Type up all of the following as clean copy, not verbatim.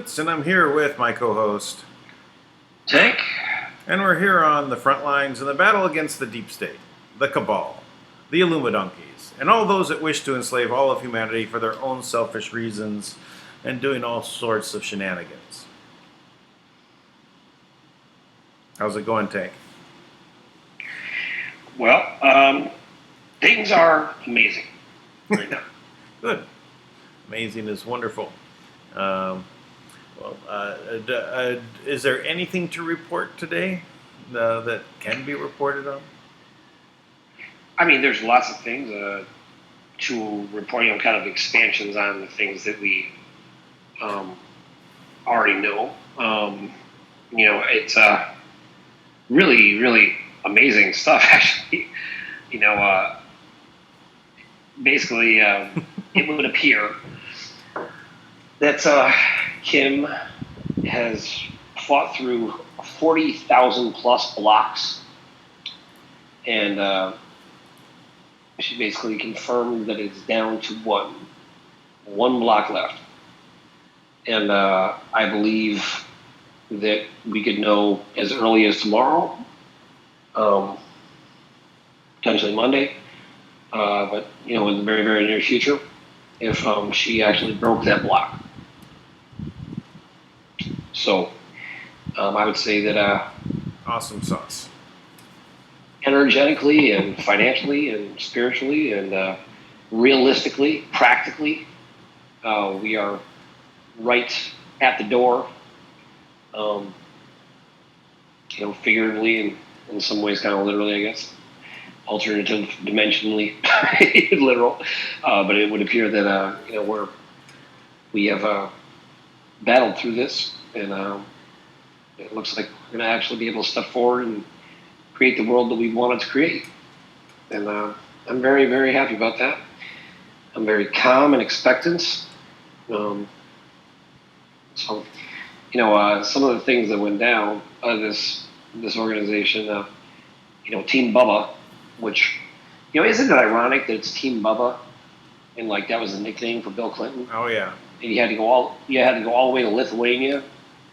Toots, and I'm here with my co-host, DANK. and we're here on the front lines in the battle against the deep state, the cabal, the Illuminonkeys, and all those that wish to enslave all of humanity for their own selfish reasons and doing all sorts of shenanigans. How's it going, Tank? Well, things are amazing right now. Good. Amazing is wonderful. Is there anything to report today that can be reported on? I mean, there's lots of things to report, kind of expansions on the things that we already know. It's really, really amazing stuff, actually. Basically, it would appear that Kim has fought through 40,000 plus blocks, and she basically confirmed that it's down to one block left. And I believe that we could know as early as tomorrow, potentially Monday, but in the very, very near future, if she actually broke that block. So I would say that awesome sauce. Energetically and financially and spiritually and realistically, practically, we are right at the door. Figuratively and in some ways kind of literally, I guess. Alternative dimensionally, literal. But it would appear that we have battled through this, and it looks like we're going to actually be able to step forward and create the world that we wanted to create. And I'm very, very happy about that. I'm very calm and expectant. Some of the things that went down this organization, Team Bubba, which, isn't it ironic that it's Team Bubba, and that was the nickname for Bill Clinton? Oh yeah. And you had to go all the way to Lithuania,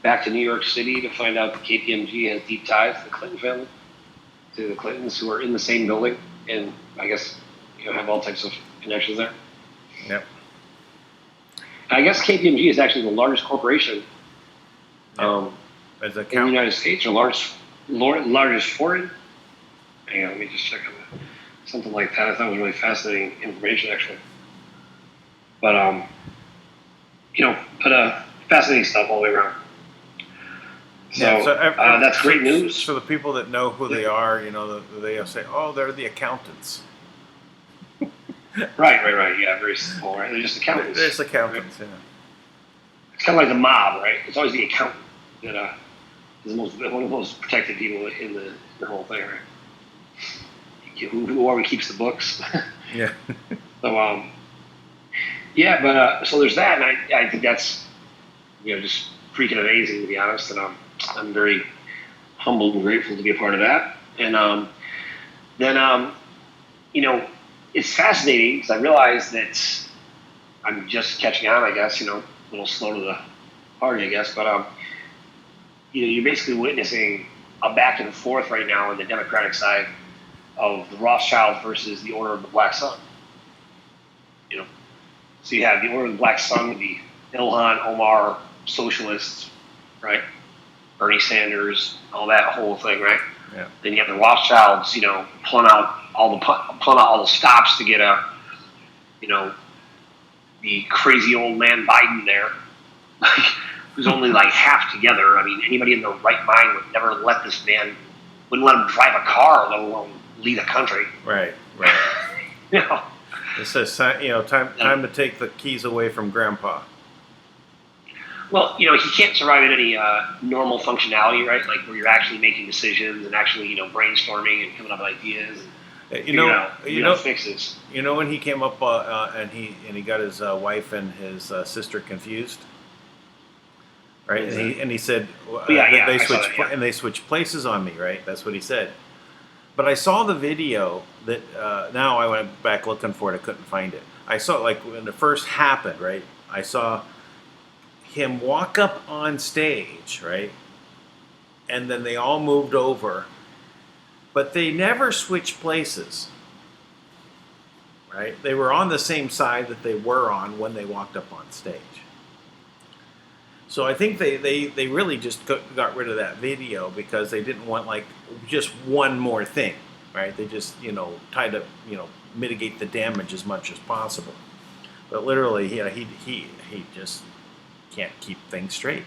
back to New York City to find out that KPMG has deep ties to the Clinton family, to the Clintons who are in the same building, and I guess have all types of connections there. Yep. I guess KPMG is actually the largest corporation As a in the United States, or largest foreign. Hang on, let me just check on that. Something like that. I thought it was really fascinating information, actually. But fascinating stuff all the way around. So, that's great news. So the people that know who they are, they say, "Oh, they're the accountants." Right. Yeah, very simple, right? They're just accountants. They're just accountants, right? Yeah. It's kind of like the mob, right? It's always the accountant that is one of the most protected people in the whole thing, right? Who always keeps the books. Yeah. So, so there's that, and I think that's, just freaking amazing, to be honest, and I'm very humbled and grateful to be a part of that. And then, it's fascinating because I realize that I'm just catching on, I guess, a little slow to the party, I guess, but, you're basically witnessing a back and forth right now on the Democratic side of the Rothschild versus the Order of the Black Sun. So you have the Order of the Black Sun, the Ilhan Omar socialists, right? Bernie Sanders, all that whole thing, right? Yeah. Then you have the Rothschilds, pulling out all the stops to get the crazy old man Biden there, who's only half together. I mean, anybody in their right mind would never let this man, wouldn't let him drive a car, let alone lead a country. Right. It says, time to take the keys away from Grandpa. Well, he can't survive in any normal functionality, right? Where you're actually making decisions and actually, brainstorming and coming up with ideas and fixes. When he came up and he got his wife and his sister confused, right? And he said, they switched places on me, right? That's what he said. But I saw the video that now I went back looking for it. I couldn't find it. I saw when it first happened, right? I saw him walk up on stage, right? And then they all moved over, but they never switched places, right? They were on the same side that they were on when they walked up on stage. So I think they really just got rid of that video because they didn't want like just one more thing, right? They just, tried to, mitigate the damage as much as possible. But literally, he just can't keep things straight.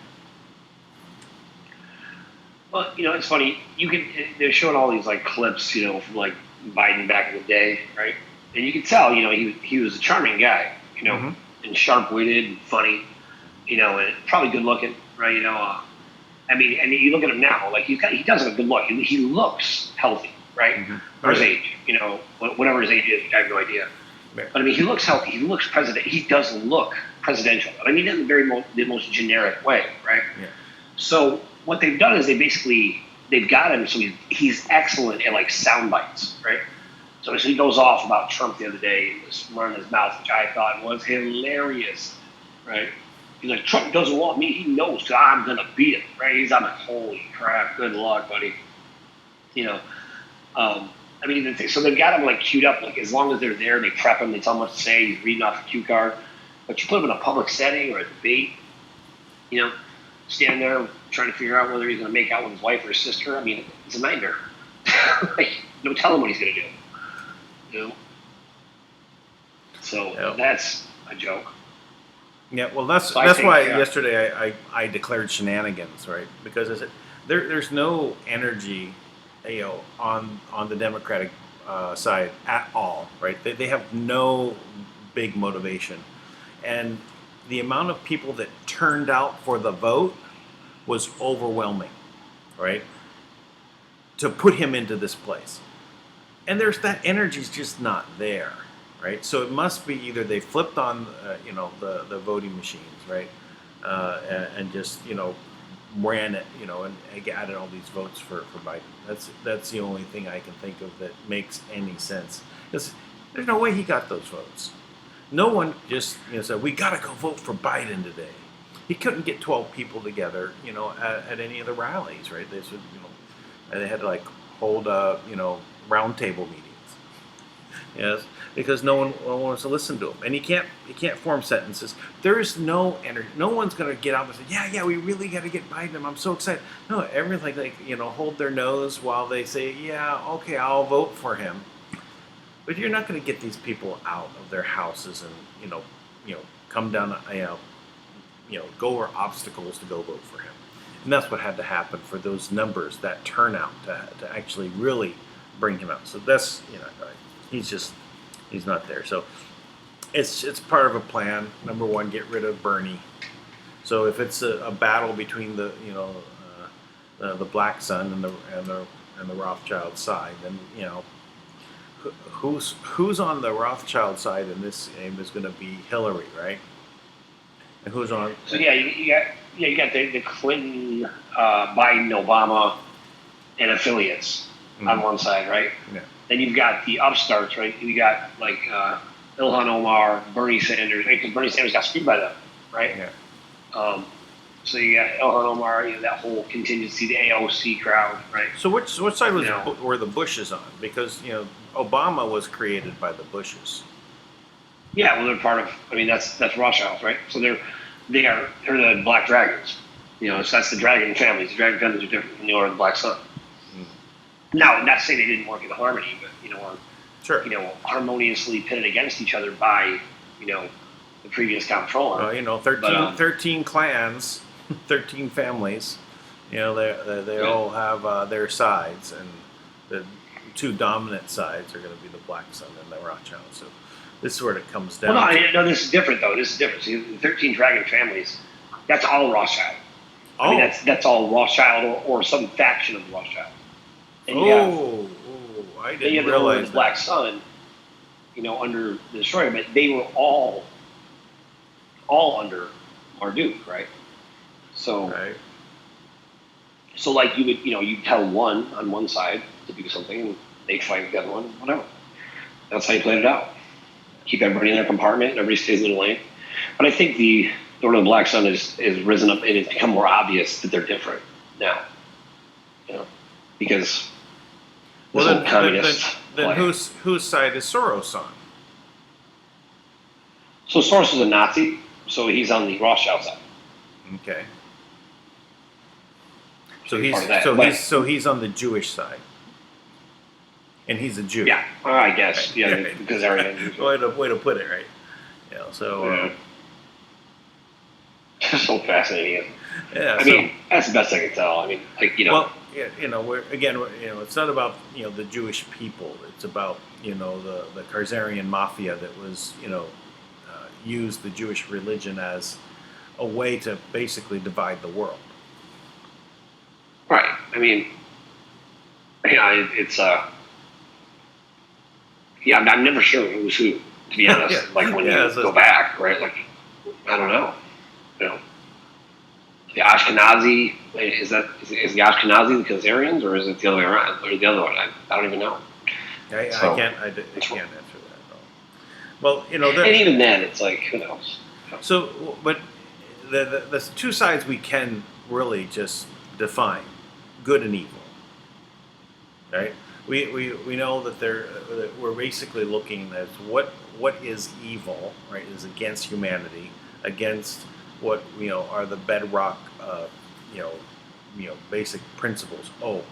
Well, it's funny. They're showing all these like clips, from like Biden back in the day, right? And you can tell, he was a charming guy, and sharp-witted and funny, and probably good-looking, right? And you look at him now, like he does have a good look. He looks healthy, right? For his age, whatever his age is, I have no idea. Yeah. But he looks healthy. He looks president. He does look presidential. In the most generic way, right? Yeah. So what they've done is they've got him so he's excellent at like sound bites, right? So he goes off about Trump the other day, running his mouth, which I thought was hilarious, right? He's like, Trump doesn't want me. He knows I'm gonna beat him, right? I'm like, holy crap, good luck, buddy. So they've got him like queued up, like as long as they're there, they prep him, they tell him what to say, he's reading off a cue card. But you put him in a public setting or a debate, standing there trying to figure out whether he's going to make out with his wife or his sister. It's a nightmare. No telling what he's going to do. So that's a joke. Yeah, well, that's why yesterday I declared shenanigans, right? Because I said there's no energy, on the Democratic side at all, right? They have no big motivation, and the amount of people that turned out for the vote was overwhelming, right? To put him into this place, and that energy's just not there, right? So it must be either they flipped on, the voting machines, right, and just ran it, and added all these votes for Biden. That's the only thing I can think of that makes any sense. Because there's no way he got those votes. No one just said we gotta go vote for Biden today. He couldn't get 12 people together, at any of the rallies, right? They said, they had to like hold round table meetings. Yes, because no one wants to listen to him, and he can't form sentences. There is no energy. No one's going to get out and say, yeah, we really got to get Biden. I'm so excited. No, everything hold their nose while they say, yeah, okay, I'll vote for him. But you're not going to get these people out of their houses and come down, go over obstacles to go vote for him. And that's what had to happen for those numbers, that turnout to actually really bring him out. So that's he's not there. So it's part of a plan. Number one, get rid of Bernie. So if it's a battle between the black son and the Rothschild side, then who's on the Rothschild side in this game is going to be Hillary, right? And who's on? So you got the Clinton, Biden, Obama, and affiliates on one side, right? Yeah. Then you've got the upstarts, right? You got like Ilhan Omar, Bernie Sanders, right? Because Bernie Sanders got screwed by them, right? Yeah. So you got Ilhan Omar, that whole contingency, the AOC crowd, right? So which side were the Bushes on? Because Obama was created by the Bushes. Yeah, well, they're part of. That's Rothschilds, right? So they're the Black Dragons. So that's the dragon families. The dragon families are different from the Order of the Black Sun. Now, not to say they didn't work in harmony, but sure, harmoniously pitted against each other by the previous comptroller. 13 clans, 13 families. They all have their sides, and the two dominant sides are going to be the Black Sun and the Rothschilds. So this is where it comes down. Well, no, this is different though. This is different. See, the 13 dragon families, that's all Rothschild. Oh. That's all Rothschild or some faction of Rothschild. And I didn't realize the Black Sun, under the destroyer, but they were all under Marduk, right? So, right. So like you would, you'd tell one on one side to do something, and they'd fight the other one, whatever. That's how you played it out. Keep everybody in their compartment, and everybody stays in their lane. But I think the Order of the Black Sun is risen up, and it's become more obvious that they're different now. Because then whose side is Soros on? So Soros is a Nazi, so he's on the Rothschild side. Okay. So he's on the Jewish side, and he's a Jew. Yeah, I guess. Right. Yeah, because everything. way to put it, right? So fascinating. Yeah. I mean, that's the best I can tell. I mean, Well, it's not about the Jewish people. It's about the Khazarian mafia that was used the Jewish religion as a way to basically divide the world. Right. I mean, it's I'm never sure who's who, to be honest. Like when you go back, right? Like I don't know. The Ashkenazi is the Ashkenazi the Khazarians, or is it the other way around, or the other one? I don't even know. I can't answer that at all. Well, and even then, it's like who knows. So, but the two sides we can really just define: good and evil. Right? We know that we're basically looking at what is evil, right? Is against humanity, against what are the bedrock basic principles.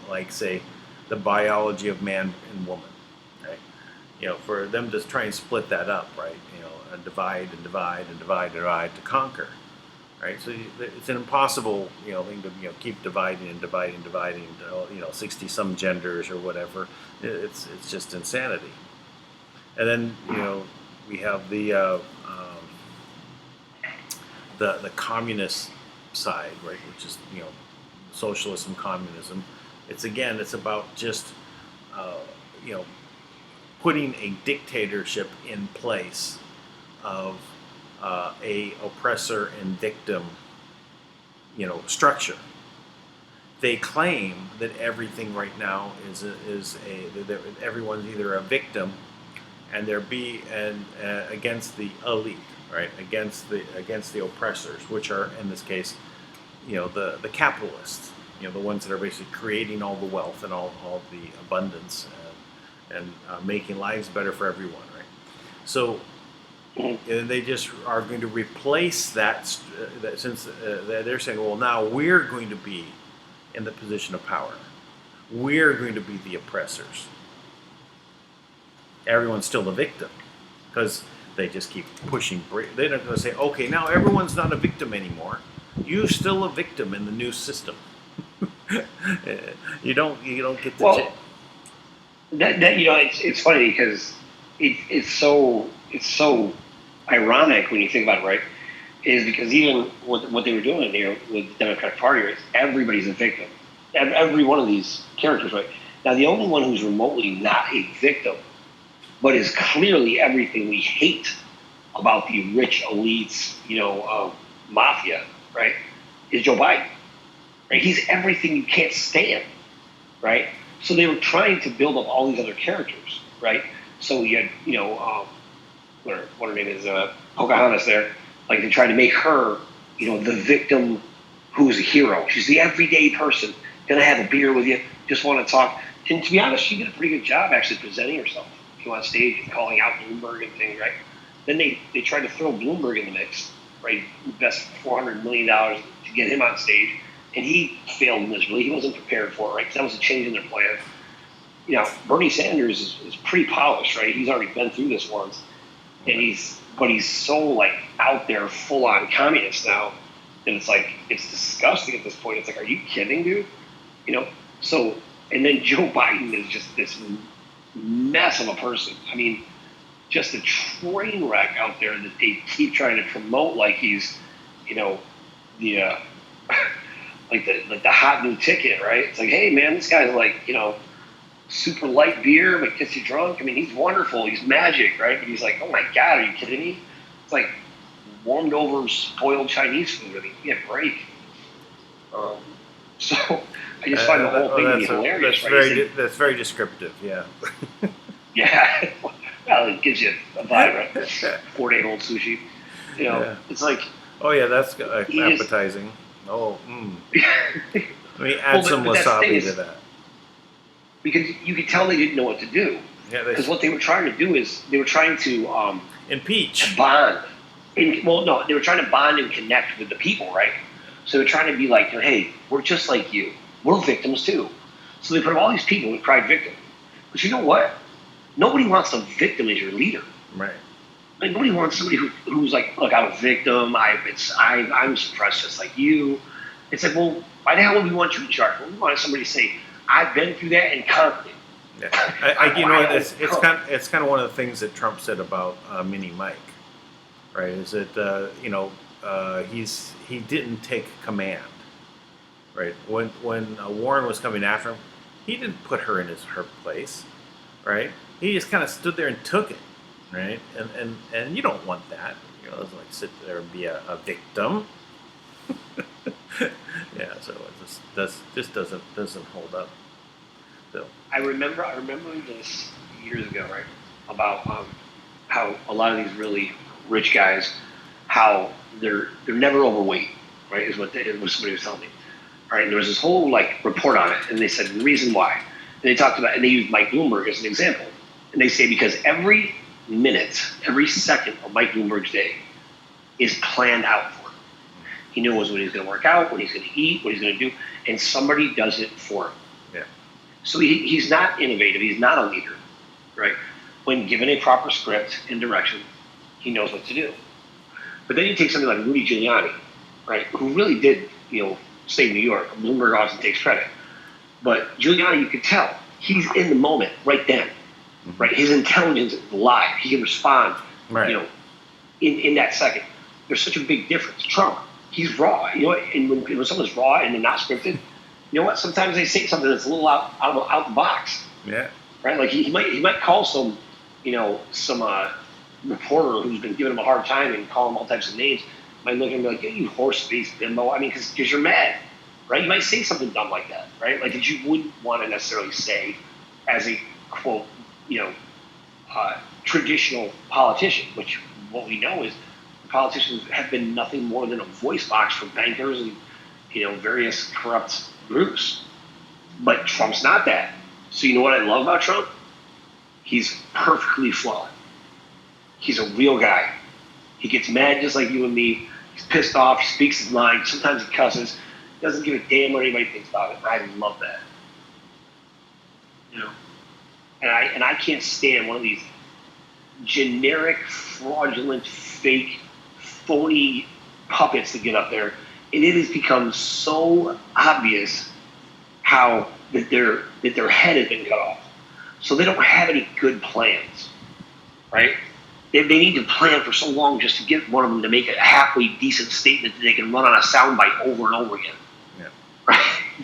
Like say the biology of man and woman, right? For them to try and split that up, right? And divide to conquer, right? So it's an impossible thing to keep dividing to 60 some genders or whatever. It's just insanity. And then we have the communist side, right, which is socialism, communism. It's about just putting a dictatorship in place of a oppressor and victim structure. They claim that everything right now that everyone's either a victim and against the elite, right? Against the oppressors, which are in this case, the capitalists, the ones that are basically creating all the wealth and all the abundance and making lives better for everyone, right? So they just are going to replace that since they're saying, well, now we're going to be in the position of power. We're going to be the oppressors. Everyone's still the victim because they just keep pushing. They're not going to say, okay, now everyone's not a victim anymore. You're still a victim in the new system. You don't get the. Well, it's funny because it's so ironic when you think about it, right? Is because even what they were doing here with the Democratic Party is everybody's a victim. Every one of these characters, right? Now the only one who's remotely not a victim, but is clearly everything we hate about the rich elites, mafia, right, is Joe Biden. Right? He's everything you can't stand, right? So they were trying to build up all these other characters, right? So you had, what her name is, Pocahontas there. Like they tried to make her, the victim who's a hero. She's the everyday person, gonna have a beer with you, just want to talk. And to be honest, she did a pretty good job actually presenting herself on stage and calling out Bloomberg and things, right? Then they tried to throw Bloomberg in the mix, right? Invest $400 million to get him on stage, and he failed miserably. He wasn't prepared for it, right? Because that was a change in their plan. Bernie Sanders is pretty polished, right? He's already been through this once, and he's so like out there, full on communist now, and it's disgusting at this point. It's like, are you kidding, dude? So, and then Joe Biden is just this mess of a person. I mean, just a train wreck out there that they keep trying to promote like he's, the like the hot new ticket, right? It's like, hey man, this guy's like, super light beer but gets you drunk. I mean, he's wonderful, he's magic, right? But he's like, oh my god, are you kidding me? It's like warmed over spoiled Chinese food. I mean, give me a break. So I just find the whole thing to be hilarious. That's very descriptive, yeah. Yeah. Well, it gives you a vibe, right? 4-day-old sushi. It's like, Oh yeah, that's He appetizing. Oh, just, let me well, add some but that's the thing wasabi to is, that. because you could tell they didn't know what to do. Yeah, Because what they were trying to do is they were trying to impeach. bond. Well, no, they were trying to bond and connect with the people, right? So they're trying to be like, hey, we're just like you. We're victims too. So they put up all these people who cried victim. But you know what? Nobody wants a victim as your leader. Right. Like nobody wants somebody who's like, look, I'm a victim. I'm suppressed just like you. It's like, well, why the hell would we want you in charge? Well, we want somebody to say, I've been through that and conquered it. Yeah. You know, it's kind of one of the things that Trump said about Mini Mike, right? Is that he didn't take command, right? When Warren was coming after him, he didn't put her in her place, right? He just kind of stood there and took it, right? And you don't want that, you know, like sit there and be a victim. Yeah, so it just doesn't hold up. So. I remember this years ago, right? About how a lot of these really rich guys, how they're never overweight, right? Is what somebody was telling me. All right, and there was this whole like report on it, and they said the reason why. And they talked about, and they used Mike Bloomberg as an example. And they say because every minute, every second of Mike Bloomberg's day is planned out for him. He knows when he's going to work out, when he's going to eat, what he's going to do, and somebody does it for him. Yeah. So he's not innovative. He's not a leader, right? When given a proper script and direction, he knows what to do. But then you take something like Rudy Giuliani, right, who really did, save New York. Bloomberg often takes credit. But Giuliani, you could tell, he's in the moment right then, right? His intelligence is live. He can respond, right. In that second. There's such a big difference. Trump, he's raw. And when someone's raw and they're not scripted, you know what? Sometimes they say something that's a little out the box. Yeah. Right. Like he might call some reporter who's been giving him a hard time and call him all types of names. Might look at him and be like, "You horse-faced bimbo." I mean, because you're mad, right? You might say something dumb like that, right? Like that you wouldn't want to necessarily say as a quote, traditional politician. Which what we know is politicians have been nothing more than a voice box for bankers and various corrupt groups. But Trump's not that. So you know what I love about Trump? He's perfectly flawed. He's a real guy. He gets mad just like you and me. He's pissed off. He speaks his mind. Sometimes he cusses. He doesn't give a damn what anybody thinks about it. I love that. And I can't stand one of these generic, fraudulent, fake, phony puppets that get up there. And it has become so obvious how that their head has been cut off. So they don't have any good plans, right? They need to plan for so long just to get one of them to make a halfway decent statement that they can run on a soundbite over and over again. Yeah.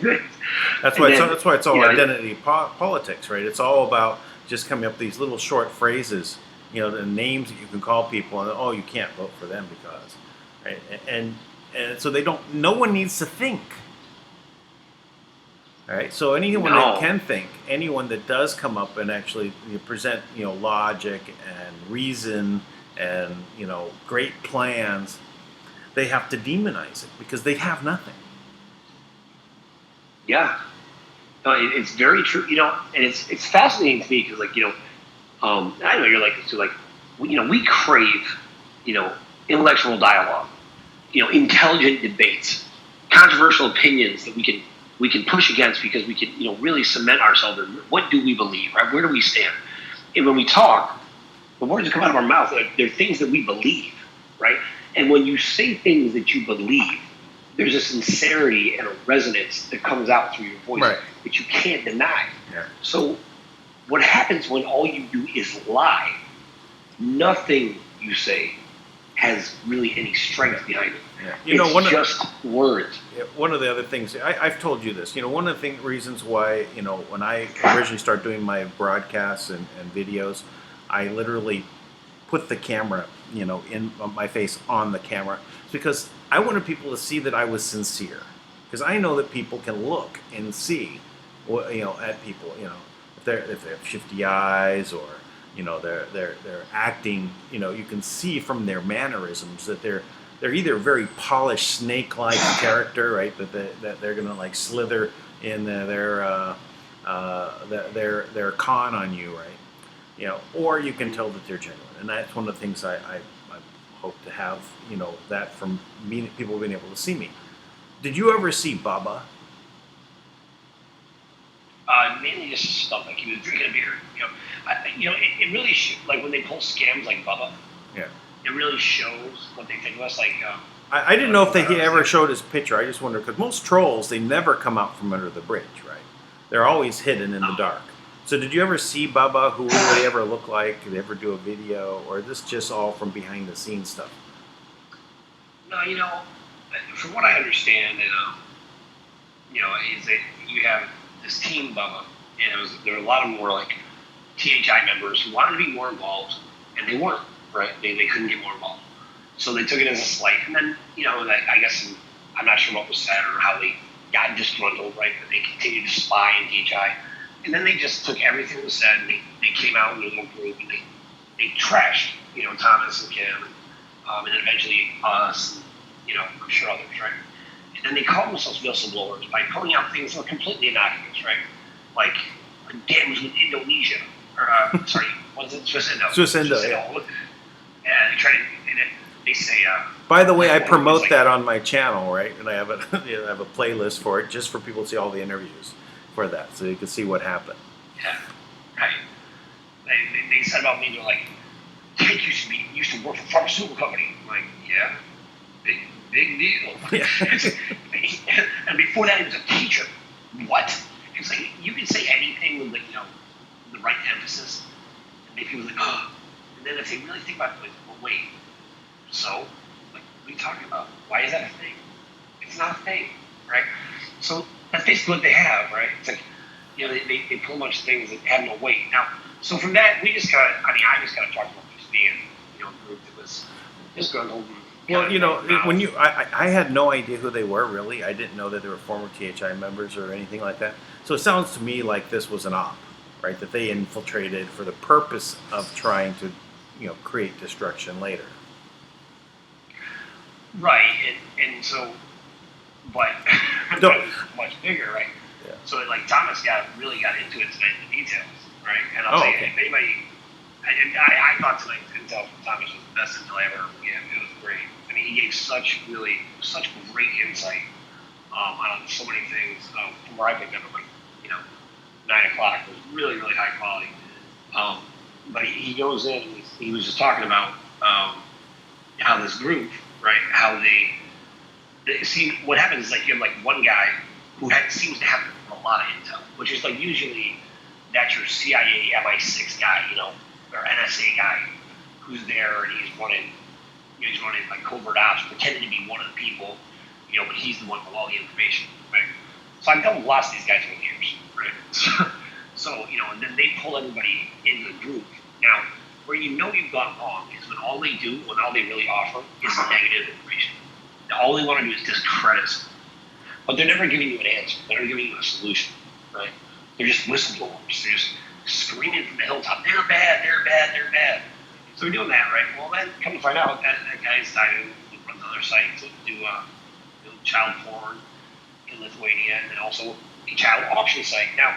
Right? That's why it's all identity politics, right? It's all about just coming up with these little short phrases, the names that you can call people, and you can't vote for them because, right? And so no one needs to think. All right, so anyone that can think, anyone that does come up and actually present, logic and reason and great plans, they have to demonize it because they have nothing. Yeah, no, it's very true. And it's fascinating to me because, I know you're like this too. Like, we crave, intellectual dialogue, intelligent debates, controversial opinions that we can push against because we can, really cement ourselves in what do we believe, right? Where do we stand? And when we talk, the words that come out of our mouth, they're things that we believe, right? And when you say things that you believe, there's a sincerity and a resonance that comes out through your voice that you can't deny. Yeah. So what happens when all you do is lie? Nothing you say has really any strength behind it. Yeah. It's just words. Yeah, one of the other things, I've told you this, one of the reasons why, when I originally started doing my broadcasts and videos, I literally put the camera, in my face on the camera. It's because I wanted people to see that I was sincere. Because I know that people can look and see, at people, if they have shifty eyes or, they're acting, you can see from their mannerisms that they're they're either very polished snake-like character, right? That they're gonna like slither in their con on you, right? Or you can tell that they're genuine, and that's one of the things I hope to have, that from people being able to see me. Did you ever see Bubba? Mainly just stuff like he was drinking a beer. It really like when they pull scams like Bubba. Yeah. It really shows what they think of us. Like, I didn't know if he ever showed his picture. I just wondered, because most trolls, they never come out from under the bridge, right? They're always hidden in the dark. So did you ever see Bubba? Who would he ever look like? Did they ever do a video? Or is this just all from behind the scenes stuff? No, from what I understand, is that you have this team Bubba, and there were a lot of them were like THI members who wanted to be more involved, and they weren't, right? They couldn't get more involved. So they took it as a slight, and then, I guess, I'm not sure what was said or how they got disgruntled, right? But they continued to spy in THI. And then they just took everything that was said, and they came out in their little group, and they trashed, Thomas and Kim, and then eventually us, and, I'm sure others, right? And then they called themselves whistleblowers by pulling out things that were completely innocuous, right? Like dams with Indonesia, or what is it? Swiss Indo, yeah. And they try to, they say. By the way, I promote that on my channel, right? And I have a I have a playlist for it, just for people to see all the interviews for that, so you can see what happened. Yeah, right. They said about me, they're like, "Tank used to work for a pharmaceutical company." I'm like, yeah, big deal. Yeah. And before that, he was a teacher. What? It's like you can say anything with the right emphasis, and make people like, oh. And then if they really think about it, like, well, wait. So, like, what are you talking about? Why is that a thing? It's not a thing, right? So that's basically what they have, right? It's like, they pull a bunch of things that have no weight. Now, so from that, I just kind of talked about just being, a group that was disgruntled. Well, when I had no idea who they were, really. I didn't know that they were former THI members or anything like that. So it sounds to me like this was an op, right? That they infiltrated for the purpose of trying to, create destruction later. Right, and so, but it was much bigger, right? Yeah. So like Thomas really got into it tonight, the details, right? And I'll say, if anybody, I thought tonight intel from Thomas was the best intel I ever heard from him. It was great. I mean, he gave such great insight on so many things from where I picked up at 9 o'clock. It was really, really high quality. But he goes in, and he was just talking about how this group, right, how they see what happens is like you have like one guy who seems to have a lot of intel, which is like usually that's your CIA MI6 guy, or NSA guy who's there and he's running like covert ops, pretending to be one of the people, but he's the one with all the information, right? So I've dealt with lots of these guys over the years, right? So and then they pull everybody into the group. Now, where you've gone wrong is when all they really offer is negative information. All they want to do is discredit something. But they're never giving you an answer. They're never giving you a solution, right? They're just whistleblowers. They're just screaming from the hilltop, they're bad, they're bad, they're bad. So they're doing that, right? Well, then come to find out, that guy's decided to run another site to do child porn in Lithuania, and then also a child auction site. Now,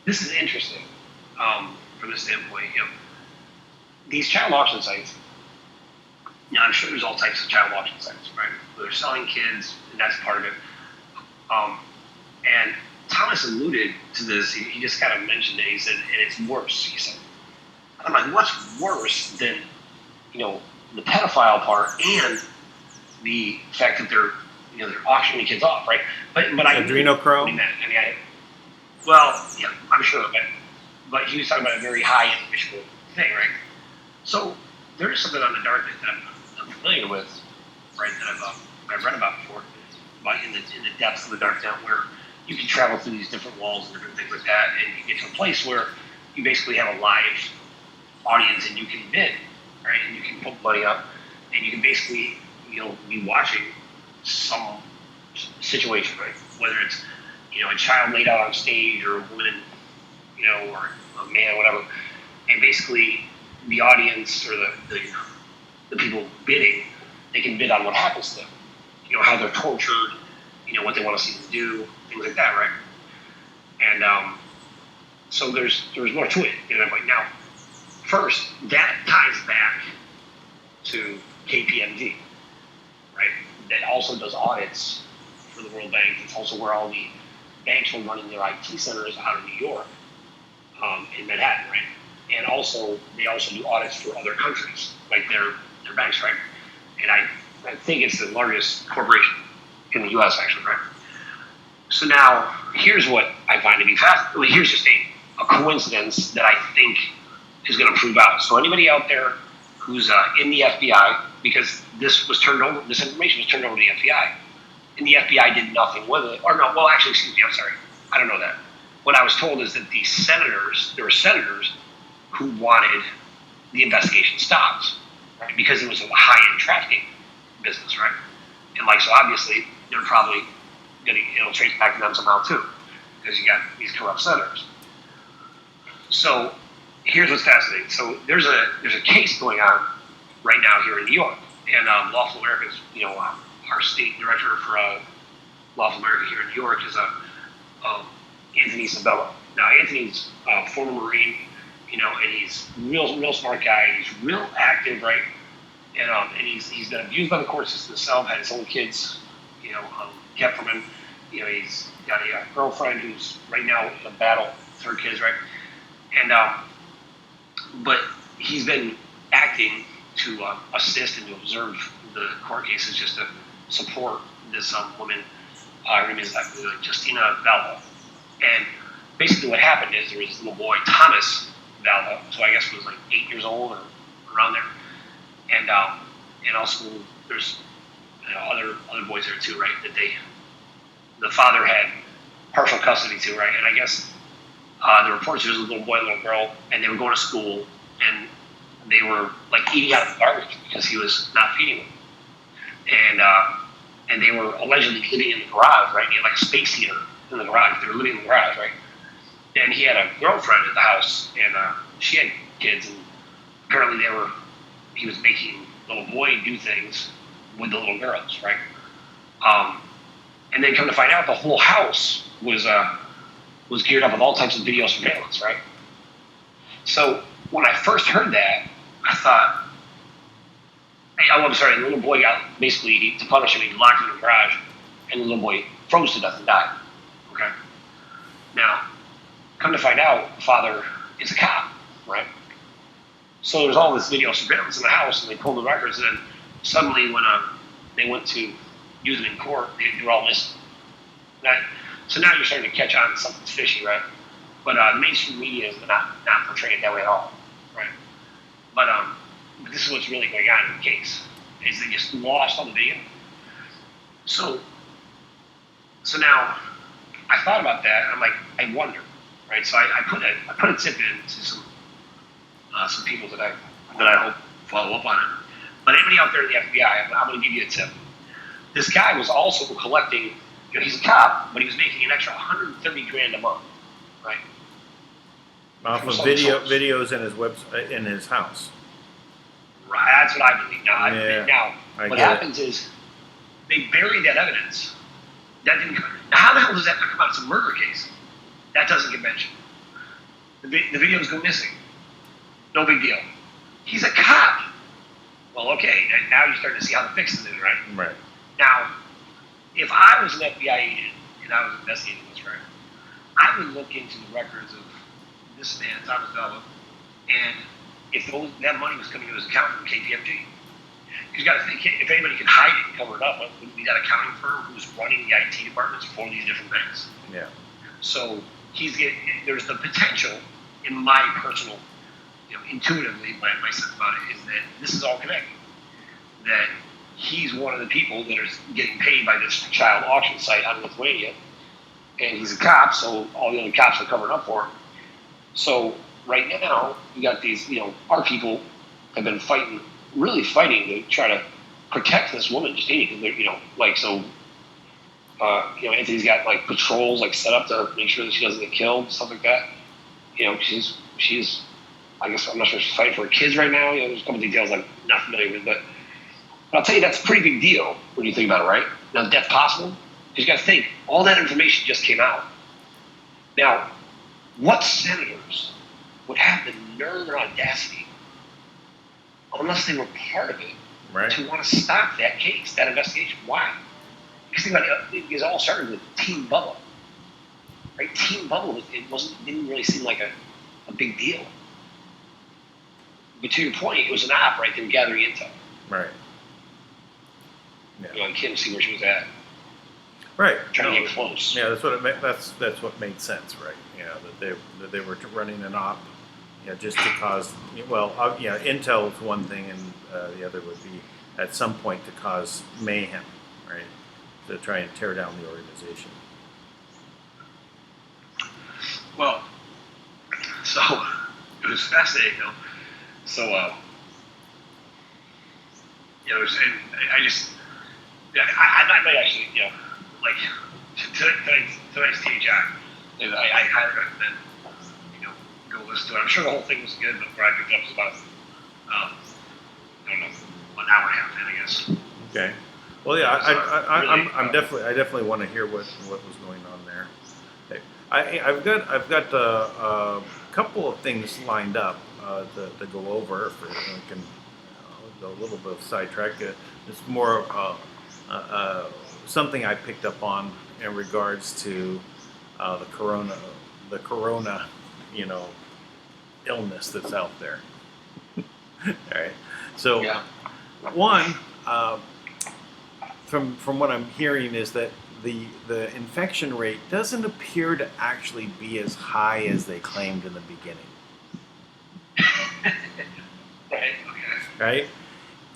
this is interesting from this standpoint. These child auction sites, I'm sure there's all types of child auction sites, right? They're selling kids, and that's part of it. And Thomas alluded to this. He just kind of mentioned it. He said, and it's worse, he said. I'm like, what's worse than, the pedophile part and the fact that they're auctioning kids off, right? But adrenochrome. Well, yeah, I'm sure, but he was talking about a very high individual thing, right? So there is something on the dark net that I'm familiar with, right? That I've read about before, about in the depths of the dark net, where you can travel through these different walls and different things like that, and you get to a place where you basically have a live audience and you can bid, right? And you can put money up, and you can basically, be watching some situation, right? Whether it's, a child laid out on stage, or a woman, or a man, whatever, and basically the audience or the people bidding they can bid on what happens to them, how they're tortured, what they want to see them do, things like that, right? And so there's more to it. Now, first, that ties back to KPMG, right? That also does audits for the World Bank. It's also where all the banks were running their IT centers out of New York, in Manhattan, right? And also, they also do audits for other countries, like their banks, right? And I think it's the largest corporation in the U.S. actually, right? So now, here's what I find to be fascinating. Well, here's just a coincidence that I think is going to prove out. So anybody out there who's in the FBI, because this information was turned over to the FBI, and the FBI did nothing with it. Or no, well, actually, excuse me, I'm sorry. I don't know that. What I was told is that there were senators who wanted the investigation stopped, right? Because it was a high-end trafficking business, right? And so obviously, they're probably going to trace back to them somehow too, because you got these corrupt senators. So here's what's fascinating. So there's a case going on right now here in New York, and Lawful America's, our state director for Lawful America here in New York is Anthony Sabella. Now Anthony's a former Marine, and he's real smart guy. He's real active, right? And he's been abused by the court system himself. Had his own kids, kept from him. He's got a girlfriend who's right now in a battle with her kids, right? And but he's been acting to assist and to observe the court cases, just to support this woman. Her name is Justina Valva. And basically what happened is there was this little boy, Thomas Valva, so I guess he was 8 years old or around there. And also there's other boys there too, right? That the father had partial custody too, right? And I guess the reports there was a little boy, a little girl, and they were going to school, and they were eating out of the garbage because he was not feeding them. And they were allegedly living in the garage, right? He had a space heater in the garage. They were living in the garage, right? And he had a girlfriend at the house, and she had kids, and apparently he was making little boy do things with the little girls, right? And then come to find out, the whole house was geared up with all types of video surveillance, right? So when I first heard that, I thought, I'm sorry, the little boy got basically, to punish him, he locked him in the garage, and the little boy froze to death and died. Okay? Now, come to find out, the father is a cop, right? So there's all this video surveillance in the house, and they pulled the records, and then suddenly when they went to use it in court, they were all missing. So now you're starting to catch on to something's fishy, right? But the mainstream media is not portraying it that way at all, right? But this is what's really going on in the case, is they just lost all the video. So now I thought about that, and I'm like, I wonder, right? So I put a tip in to some people that I hope follow up on it. But anybody out there in the FBI, I'm going to give you a tip. This guy was also collecting. He's a cop, but he was making an extra $130,000 a month, right? Off of videos in his house. Right, that's what I believe. Now what happens is they buried that evidence. That didn't come. Now, how the hell does that not come out? It's a murder case. That doesn't get mentioned. The videos go missing. No big deal. He's a cop. Well, okay. Now you're starting to see how the fixes it, right? Right. Now, if I was an FBI agent and I was investigating this, right, I would look into the records of this man, Thomas Valva, and if that money was coming to his account from KPMG. You got to think, if anybody can hide it and cover it up, it would be that accounting firm who's running the IT departments for these different banks. Yeah. So there's the potential, in my personal, intuitively, my sense about it is that this is all connected. That he's one of the people that is getting paid by this child auction site out of Lithuania, and he's a cop, so all the other cops are covering up for him. So right now, you got these, our people have been really fighting to try to protect this woman, Justine, because they're, Anthony's got patrols set up to make sure that she doesn't get killed, stuff like that. She's, I guess I'm not sure if she's fighting for her kids right now. There's a couple details I'm not familiar with, but But I'll tell you, that's a pretty big deal when you think about it, right? Now, that's possible. Because you got to think, all that information just came out. Now, what senators would have the nerve and audacity, unless they were part of it, to want to stop that case, that investigation? Why? Because think about it all started with Team Bubba. Right? Team Bubba, didn't really seem like a big deal. But to your point, it was an op, right? They were gathering intel. Right. Yeah. On Kim, see where she was at. Right. Trying to get close. Yeah, that's what made sense, right? You know, that they were running an op, just to cause. Well, intel is one thing, and the other would be at some point to cause mayhem, right? To try and tear down the organization. Well, so it was fascinating, though. So, and I might actually, like tonight's TV Jack, and I highly recommend, go listen to it. I'm sure the whole thing was good, but what I picked up was about, I don't know, an hour and a half in, I guess. Okay. Well, yeah, I definitely want to hear what was going on there. I've got a couple of things lined up to go over. If we can go a little bit of sidetrack. It's more something I picked up on in regards to the corona, illness that's out there. All right. So, one, from what I'm hearing is that the infection rate doesn't appear to actually be as high as they claimed in the beginning. Right. Okay. Right?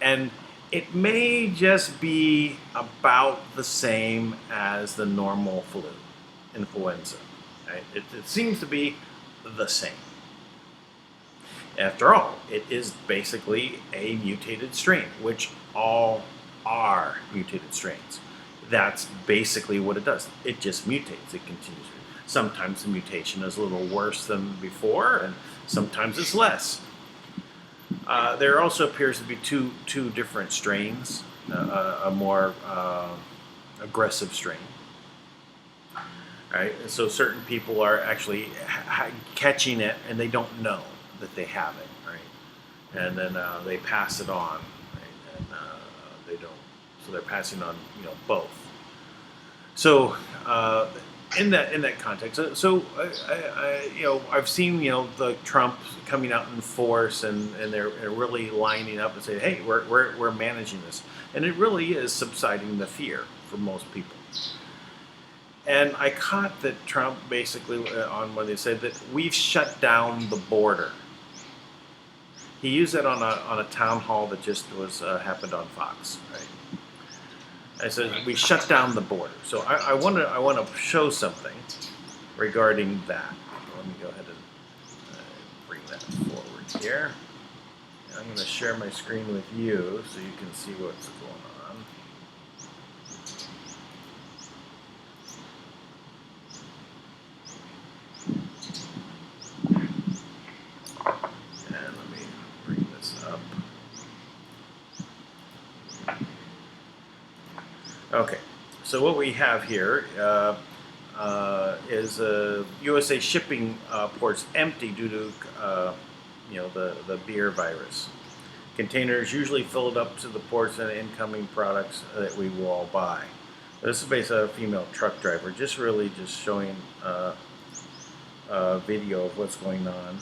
And it may just be about the same as the normal influenza. Right? It seems to be the same. After all, it is basically a mutated strain, which all are mutated strains. That's basically what it does. It just mutates. It continues. Sometimes the mutation is a little worse than before, and sometimes it's less. There also appears to be two different strains, a more aggressive strain. Right? And so certain people are actually catching it, and they don't know that they have it. Right? And then they pass it on. Right? And they don't. So they're passing on, both. So in that context, I've seen, the Trump coming out in force, and they're really lining up and saying, hey, we're managing this, and it really is subsiding the fear for most people. And I caught that Trump basically on when they said that we've shut down the border. He used that on a town hall that just happened on Fox, right? I said we shut down the border. So I want to show something regarding that. Let me go ahead and bring that forward here. I'm going to share my screen with you so you can see what's going on. And let me bring this up. Okay, so what we have here is USA shipping ports empty due to the beer virus. Containers usually filled up to the ports and incoming products that we will all buy. This is based on a female truck driver, just showing a video of what's going on.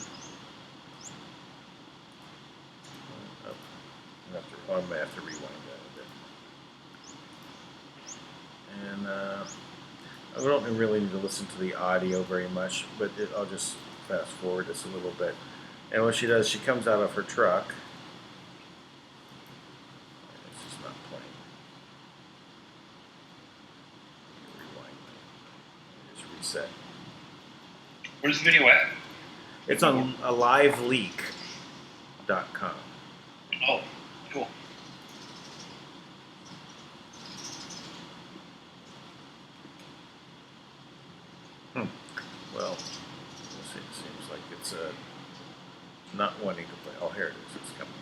I might have to rewind that a bit. And I don't really need to listen to the audio very much, but I'll just fast forward this a little bit. And what she does, she comes out of her truck. It's just not playing. Rewind. Just reset. Where's the video at? It's on liveleak.com. Oh, cool. Well, it seems like it's not wanting to play. Oh, here it is. It's coming.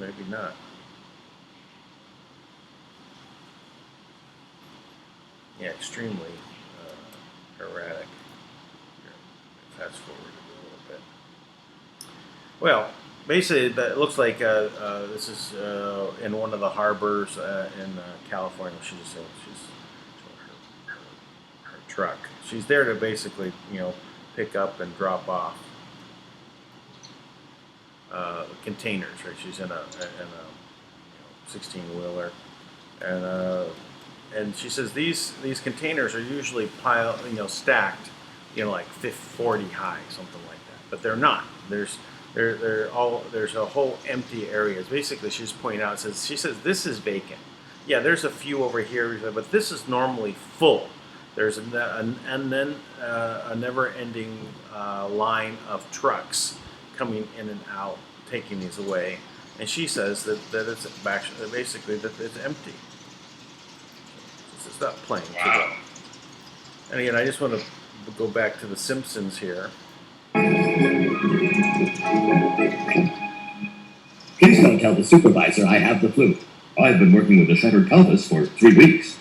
maybe not. Yeah, extremely erratic. Here, fast forward a little bit. Well, basically, it looks like this is in one of the harbors in California. She's her truck. She's there to basically, pick up and drop off containers. Right? She's in a 16-wheeler, and she says these containers are usually stacked, like 40 high, something like that. But they're not. There's a whole empty areas. Basically, she's pointing out. She says this is vacant. Yeah, there's a few over here, but this is normally full. There's a never-ending line of trucks coming in and out, taking these away. And she says that it's basically that it's empty. It's not playing too well. And again, I just want to go back to The Simpsons here. Please don't tell the supervisor I have the flu. I've been working with a shattered pelvis for 3 weeks.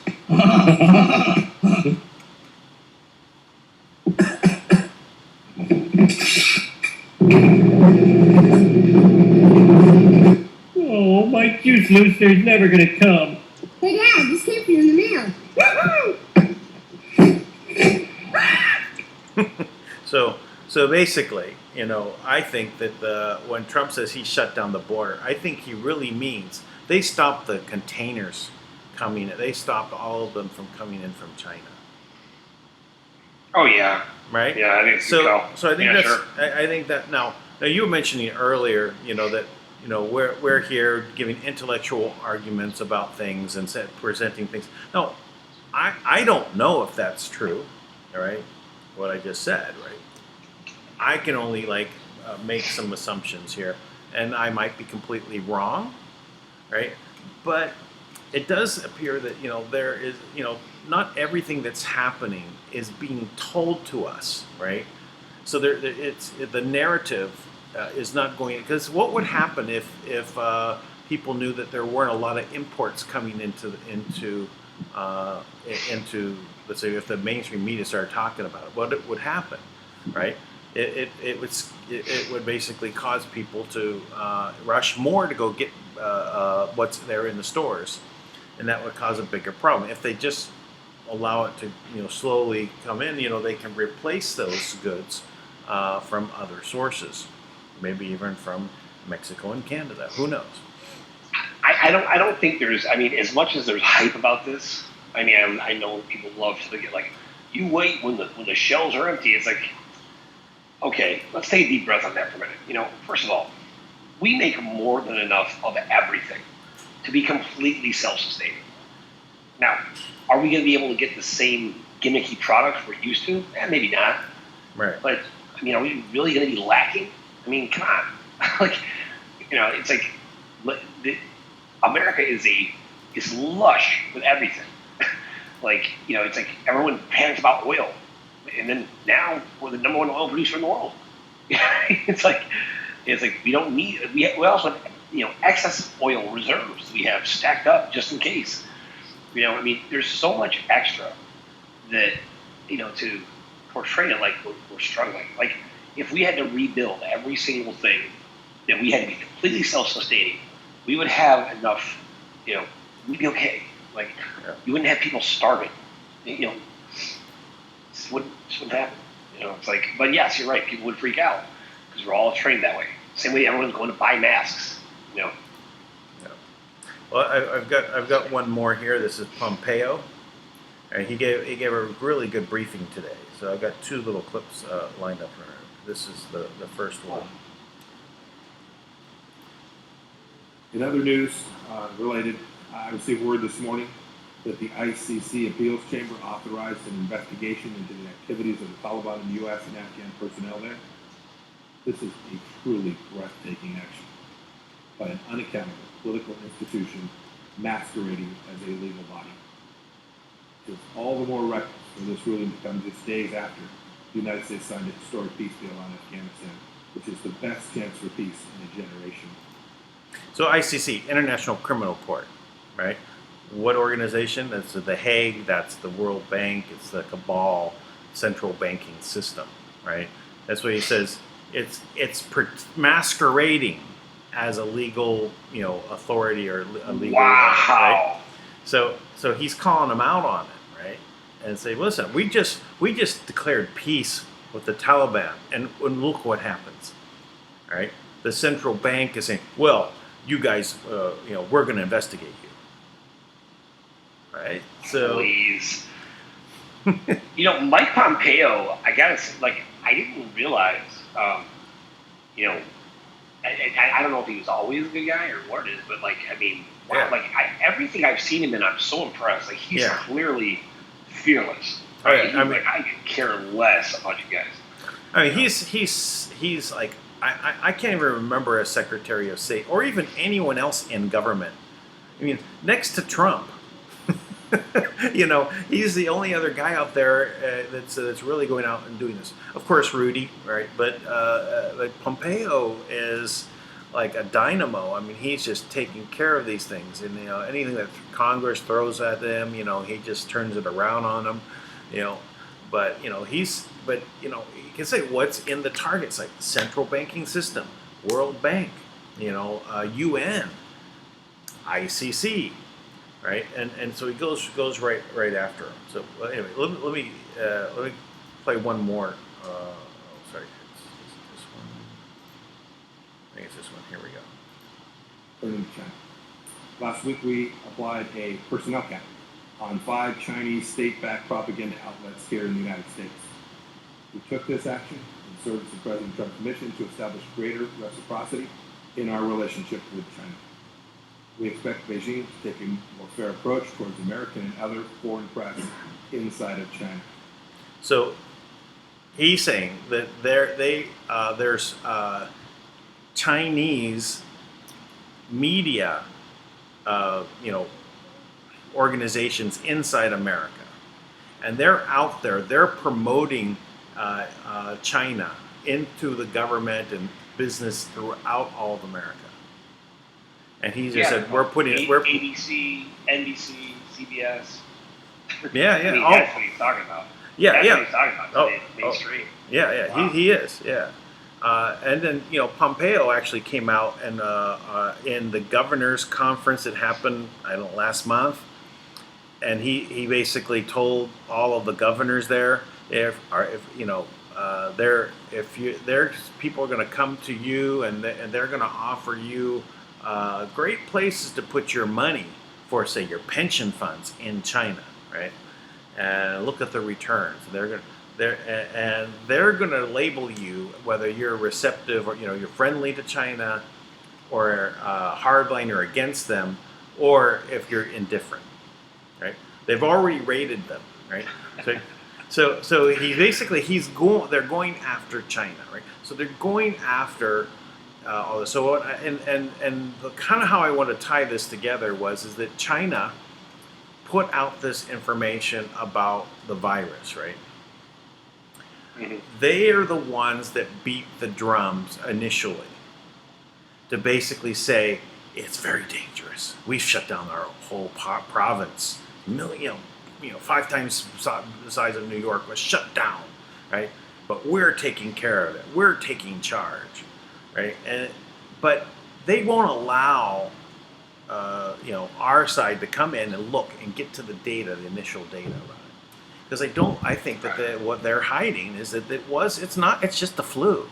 Oh, my juice looser's never gonna come. Hey, Dad, this came from in the mail. So basically, I think that when Trump says he shut down the border, I think he really means they stopped the containers coming. They stopped all of them from coming in from China. Oh yeah. Right. Yeah, I think so. So I think that's. Sure. I think that now you were mentioning earlier, that we're here giving intellectual arguments about things and presenting things. No, I don't know if that's true. All right, what I just said, right? I can only make some assumptions here, and I might be completely wrong, right? But it does appear that there is not everything that's happening is being told to us, right? So the narrative is not going, because what would happen if people knew that there weren't a lot of imports coming into let's say if the mainstream media started talking about it, what would happen, right? It would basically cause people to rush more to go get what's there in the stores, and that would cause a bigger problem. If they just allow it to slowly come in, they can replace those goods from other sources, maybe even from Mexico and Canada. Who knows? I don't think there's. I mean, as much as there's hype about this, I mean, I know people love to get you wait when the shelves are empty. It's like, okay, let's take a deep breath on that for a minute. First of all, we make more than enough of everything to be completely self-sustaining. Now, are we going to be able to get the same gimmicky products we're used to? Maybe not. Right. But I mean, are we really going to be lacking? I mean, come on. It's like America is lush with everything. It's like everyone panics about oil, and then now we're the number one oil producer in the world. it's like we don't need. We also have excess oil reserves we have stacked up just in case. I mean, there's so much extra that to portray it like we're struggling. Like if we had to rebuild every single thing, that we had to be completely self-sustaining, we would have enough. We'd be okay. You wouldn't have people starving. This wouldn't happen. It's like, but yes, you're right. People would freak out because we're all trained that way. Same way everyone's going to buy masks. Yeah. Well, I've got one more here. This is Pompeo, and he gave a really good briefing today. So I've got two little clips lined up for her. This is the first one. In other news related, I received word this morning that the ICC Appeals Chamber authorized an investigation into the activities of the Taliban in the U.S. and Afghan personnel there. This is a truly breathtaking action by an unaccountable political institution masquerading as a legal body. It's all the more reckless for this ruling to come just days after the United States signed a historic peace deal on Afghanistan, which is the best chance for peace in a generation. So ICC, International Criminal Court, right? What organization? That's The Hague. That's the World Bank. It's the cabal central banking system, right? That's what he says. It's masquerading as a legal, authority or a legal, right? So he's calling them out on it, right? And say, listen, we just declared peace with the Taliban, and look what happens, right? The central bank is saying, well, you guys, we're going to investigate you, right? So, please. Mike Pompeo, I gotta say, I didn't realize, I don't know if he was always a good guy or what it is, but everything I've seen him in, I'm so impressed. Like, he's clearly fearless. Right? I could care less about you guys. I mean, he's like, I can't even remember a Secretary of State or even anyone else in government. I mean, next to Trump, he's the only other guy out there that's really going out and doing this. Of course, Rudy, right? But Pompeo is like a dynamo. I mean, he's just taking care of these things, and anything that Congress throws at him, he just turns it around on them, But you can say what's in the targets, like the central banking system, World Bank, UN, ICC, right? And so he goes right after him. So anyway, let me play one more. Sorry, is this one? I think it's this one. Here we go. Turning to China. Last week we applied a personnel cap on 5 Chinese state-backed propaganda outlets here in the United States. We took this action in service of President Trump's mission to establish greater reciprocity in our relationship with China. We expect Beijing to take a more fair approach towards American and other foreign press inside of China. So he's saying that there's Chinese media, organizations inside America, and they're out there. They're promoting China into the government and business throughout all of America. And he just said, "We're putting we're ABC, NBC, CBS." Yeah. I mean, that's what he's talking about. That's what he's talking about. Mainstream. Yeah. Wow. He is. Yeah. And then Pompeo actually came out and in the governors' conference that happened last month, and he basically told all of the governors there, if people are going to come to you and they're going to offer you great places to put your money for, say, your pension funds in China, right? And look at the returns. They're going to label you whether you're receptive or you're friendly to China, or hardline or against them, or if you're indifferent, right? They've already rated them, right? So he basically they're going after China, right? So they're going after all this. So and the kind of how I want to tie this together is that China put out this information about the virus, right? Mm-hmm. They are the ones that beat the drums initially to basically say it's very dangerous. We've shut down our whole province. 5 times the size of New York was shut down, right? But we're taking care of it. We're taking charge, right? But they won't allow our side to come in and look and get to the data, the initial data about it. Because I think that what they're hiding is that it's just the flu.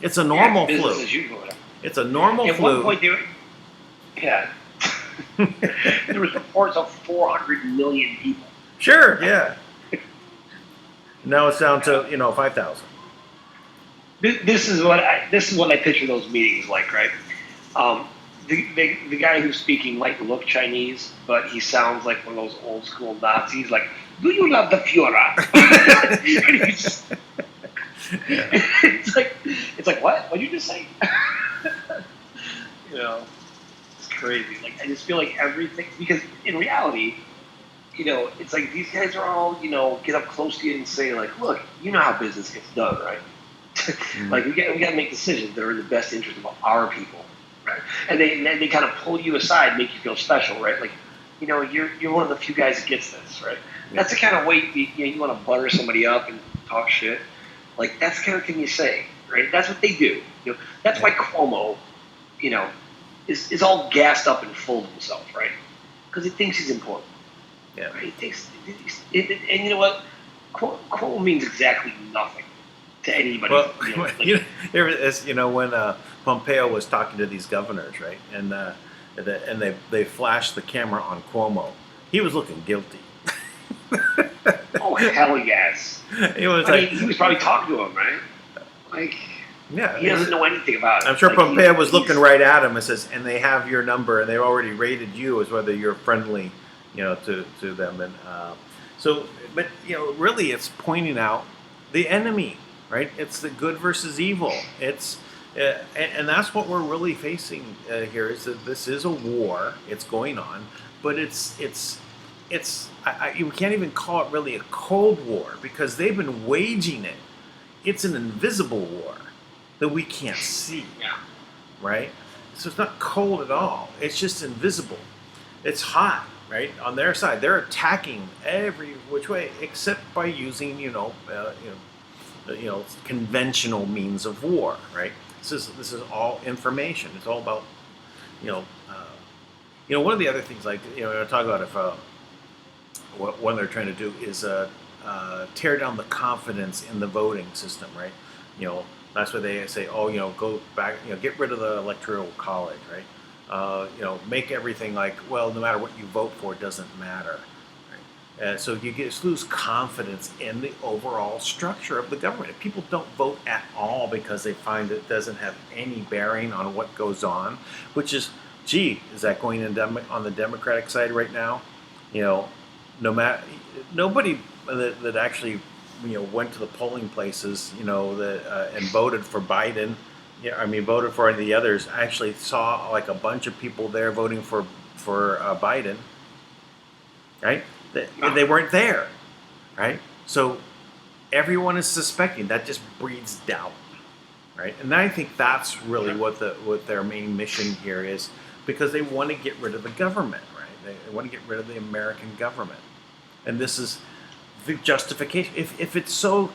It's a normal flu. As usual. It's a normal flu. At one point there was reports of 400 million people. Sure, yeah. Now it's down to 5,000. This is what I picture those meetings like, right? The guy who's speaking might look Chinese, but he sounds like one of those old school Nazis. Like, do you love the Führer? It's like what? What'd you just say? It's crazy. Like, I just feel like everything, because in reality, it's like these guys are all, get up close to you and say, like, look, you know how business gets done, right? Mm-hmm. Like, we got to make decisions that are in the best interest of our people. right? And they kind of pull you aside, make you feel special, right? Like, you're one of the few guys that gets this, right? That's the kind of way you want to butter somebody up and talk shit. Like, that's the kind of thing you say, right? That's what they do. That's why Cuomo, is all gassed up and full of himself, right? Because he thinks he's important. Yeah. Right? He thinks, and you know what? Cuomo means exactly nothing to anybody. Well, when Pompeo was talking to these governors, right, and they flashed the camera on Cuomo, he was looking guilty. Oh, hell yes. He was he was probably talking to him, right? Like, yeah, he doesn't know anything about it. I'm sure Pompeo was looking right at him and says, and they have your number, and they already rated you as whether you're friendly, to them, and but really, it's pointing out the enemy, right? It's the good versus evil. It's and that's what we're really facing here. Is that this is a war? It's going on, but you can't even call it really a cold war because they've been waging it. It's an invisible war that we can't see, right? So it's not cold at all. It's just invisible. It's hot, right? On their side, they're attacking every which way except by using, conventional means of war, right? This is all information. It's all about, one of the other things, like, talk about if what they're trying to do is tear down the confidence in the voting system, right? That's why they say, go back, get rid of the electoral college, right? Make everything like, well, no matter what you vote for, it doesn't matter. Right? So you just lose confidence in the overall structure of the government. If people don't vote at all because they find it doesn't have any bearing on what goes on, which is, is that going on the Democratic side right now? Nobody that actually went to the polling places, and voted for Biden. Voted for the others. I actually saw like a bunch of people there voting for Biden. Right? They weren't there. Right? So everyone is suspecting. That just breeds doubt. Right? And I think that's really what their main mission here is, because they want to get rid of the government. Right? They want to get rid of the American government, and this is the justification. If it's so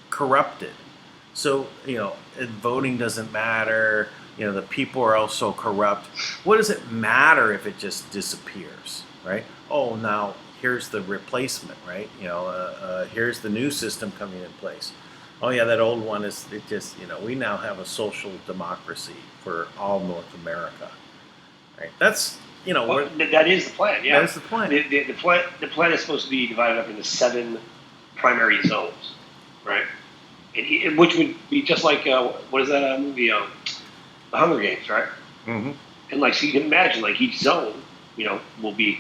corrupted, so voting doesn't matter. The people are also corrupt. What does it matter if it just disappears, right? Oh, now here's the replacement, right? Here's the new system coming in place. Oh yeah, that old one is we now have a social democracy for all North America, right? That's that is the plan. Yeah, that is the plan. The plan is supposed to be divided up into 7 primary zones, right? Which would be just like what is that movie? The Hunger Games, right? Mm-hmm. And so you can imagine each zone, will be,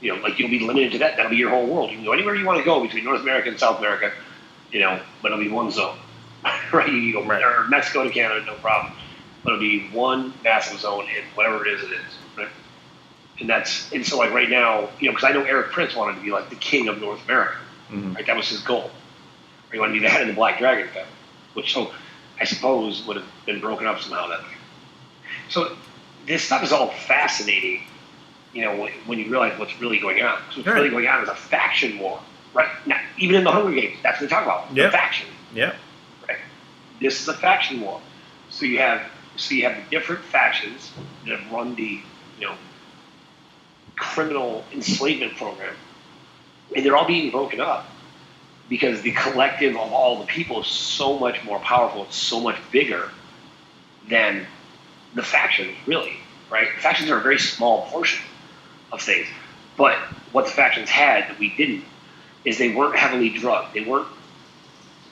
you'll be limited to that. That'll be your whole world. You can go anywhere you want to go between North America and South America, but it'll be one zone, right? You can go or Mexico to Canada, no problem. But it'll be one massive zone in whatever it is, right? And so right now, because I know Eric Prince wanted to be like the king of North America, right? That was his goal. Or he wanted to be the head of the Black Dragon family, which I suppose would have been broken up somehow that way. So this stuff is all fascinating, when you realize what's really going on. So what's really going on is a faction war, right? Now, even in the Hunger Games, that's what they talk about, the faction. Yeah. Right? This is a faction war. So you have the different factions that have run the, criminal enslavement program, and they're all being broken up because the collective of all the people is so much more powerful. It's so much bigger than the factions, really, right? The factions are a very small portion of things, but what the factions had that we didn't is they weren't heavily drugged. They weren't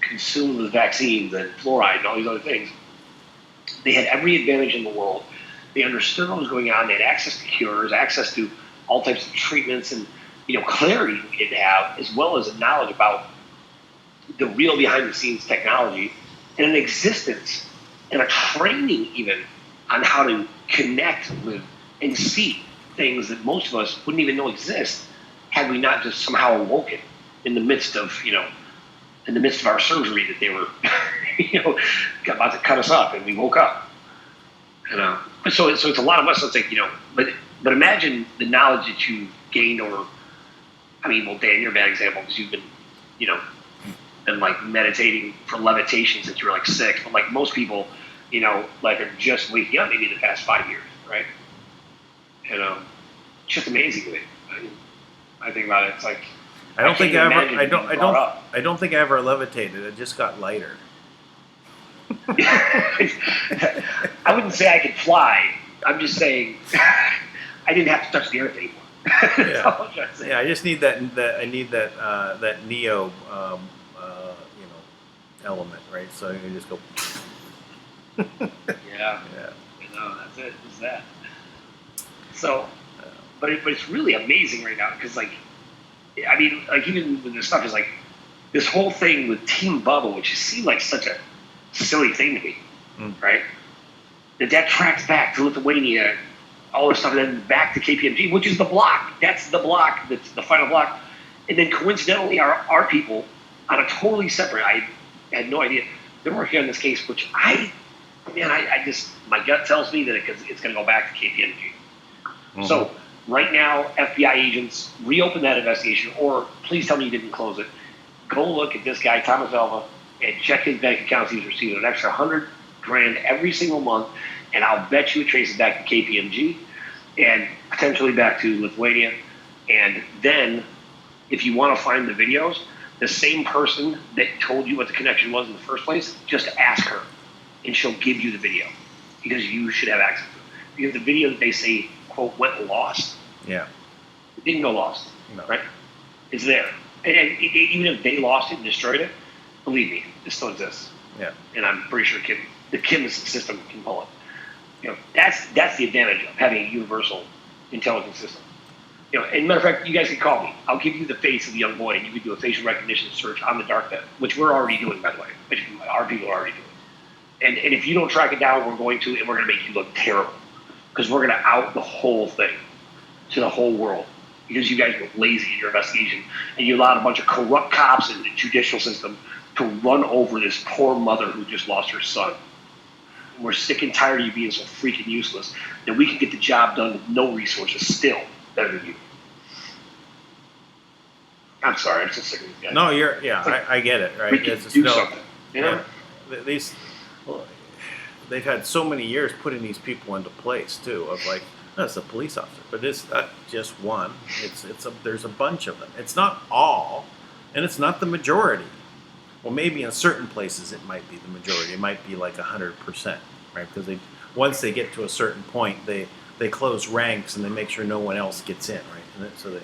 consumed with vaccines and fluoride and all these other things. They had every advantage in the world. They understood what was going on. They had access to cures, access to all types of treatments, and clarity we didn't have, as well as a knowledge about the real behind-the-scenes technology, and an existence and a training even on how to connect with and see things that most of us wouldn't even know exist had we not just somehow awoken in the midst of our surgery that they were about to cut us up, and we woke up, So it's a lot of us. It's like, but imagine the knowledge that you've gained over. I mean, well, Dan, you're a bad example because you've been, been like meditating for levitation since you were like 6. But like most people, like are just waking up maybe in the past 5 years, right? It's just amazing to me. I think about it. It's like I don't think I ever levitated. It just got lighter. I wouldn't say I could fly. I'm just saying I didn't have to touch the earth anymore. Yeah. I just need that. I need that Neo, element, right? So you just go. Yeah. That's it. It's that. So, but it's really amazing right now because, like, I mean, like even with this stuff is like this whole thing with Team Bubble, which seemed like such a silly thing to me, right? That tracks back to Lithuania, all this stuff, and then back to KPMG, which is the block. That's the block. That's the final block. And then coincidentally, our people on a totally separate. I had no idea they're working on this case, which I just my gut tells me that it's going to go back to KPMG. Mm-hmm. So right now, FBI agents reopen that investigation, or please tell me you didn't close it. Go look at this guy, Thomas Alva, and check his bank accounts. He's receiving an extra $100,000 every single month, and I'll bet you it traces back to KPMG and potentially back to Lithuania. And then, if you want to find the videos, the same person that told you what the connection was in the first place, just ask her, and she'll give you the video because you should have access to it. Because the video that they say, quote, went lost, it didn't go lost, right? It's there. And even if they lost it and destroyed it, believe me, it still exists. Yeah. And I'm pretty sure the Kim's system can pull it. That's the advantage of having a universal intelligence system. And matter of fact, you guys can call me. I'll give you the face of the young boy, and you can do a facial recognition search on the dark web, which we're already doing, by the way. Which our people are already doing. And if you don't track it down, we're going to, and we're going to make you look terrible. Because we're going to out the whole thing to the whole world. Because you guys were lazy in your investigation, and you allowed a bunch of corrupt cops in the judicial system to run over this poor mother who just lost her son. And we're sick and tired of you being so freaking useless that we can get the job done with no resources still better than you. I'm sorry, I'm just sick of these guys. No, I get it, right? We can do something, they've had so many years putting these people into place too. Of like, that's a police officer, but it's not just one. There's a bunch of them. It's not all, and it's not the majority. Well, maybe in certain places it might be the majority. It might be like 100%, right? Because once they get to a certain point, they close ranks and they make sure no one else gets in, right? And so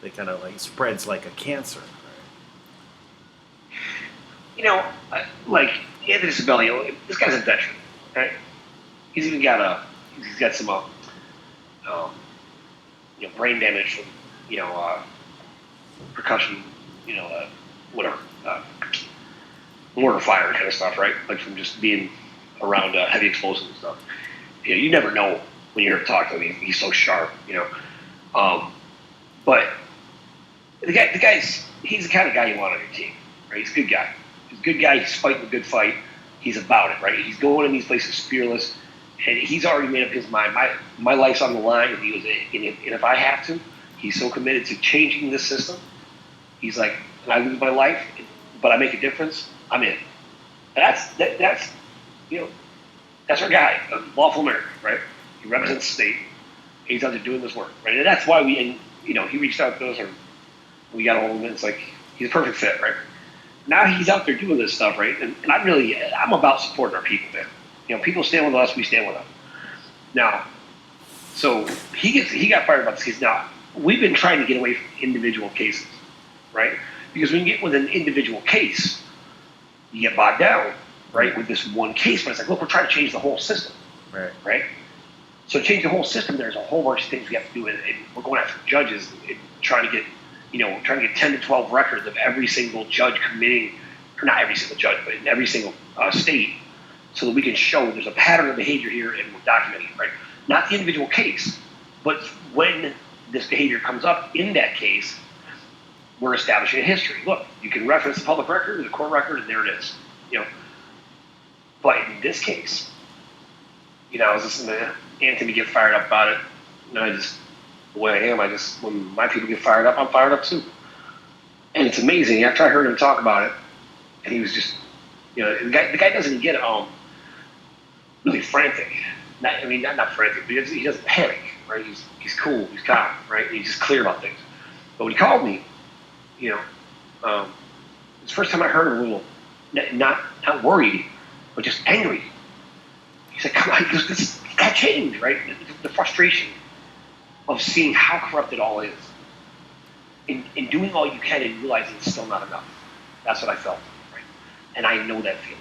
they kind of like spreads like a cancer, right? Like Anthony Sibelius, this guy's a veteran, right? He's even got some brain damage from percussion, whatever, mortar fire kind of stuff, right? Like from just being around heavy explosives and stuff. You never know when you're talking to him. He's so sharp, But he's the kind of guy you want on your team, right? He's a good guy. He's a good guy. He's fighting a good fight. He's about it, right? He's going in these places fearless, and he's already made up his mind. My life's on the line, and if I have to, he's so committed to changing this system. He's like, if I lose my life, but I make a difference, I'm in. That's our guy, a lawful American, right? He represents the state. He's out there doing this work, right? And that's why he reached out to us, or we got a hold of him. It's like he's a perfect fit, right? Now he's out there doing this stuff, right? And I'm about supporting our people, man. People stand with us, we stand with them. Now, so he got fired about this case. Now, we've been trying to get away from individual cases, right? Because when you get with an individual case, you get bogged down, right, with this one case. But it's like, look, we're trying to change the whole system, right? So to change the whole system, there's a whole bunch of things we have to do, and we're going after judges and trying to get 10 to 12 records of every single judge committing, or not every single judge, but in every single state, so that we can show there's a pattern of behavior here and we're documenting it, right? Not the individual case, but when this behavior comes up in that case, we're establishing a history. Look, you can reference the public record or the court record, and there it is. But in this case, I was listening to Anthony get fired up about it, and the way I am, when my people get fired up, I'm fired up too. And it's amazing. After I heard him talk about it, and he was just, the guy doesn't get really frantic. Not frantic, but he doesn't panic, right? He's cool, he's calm, right? And he's just clear about things. But when he called me, it's the first time I heard him a little, not worried, but just angry. He said, "Come on, this got changed, right? The frustration of seeing how corrupt it all is, and doing all you can and realizing it's still not enough. That's what I felt, right? And I know that feeling.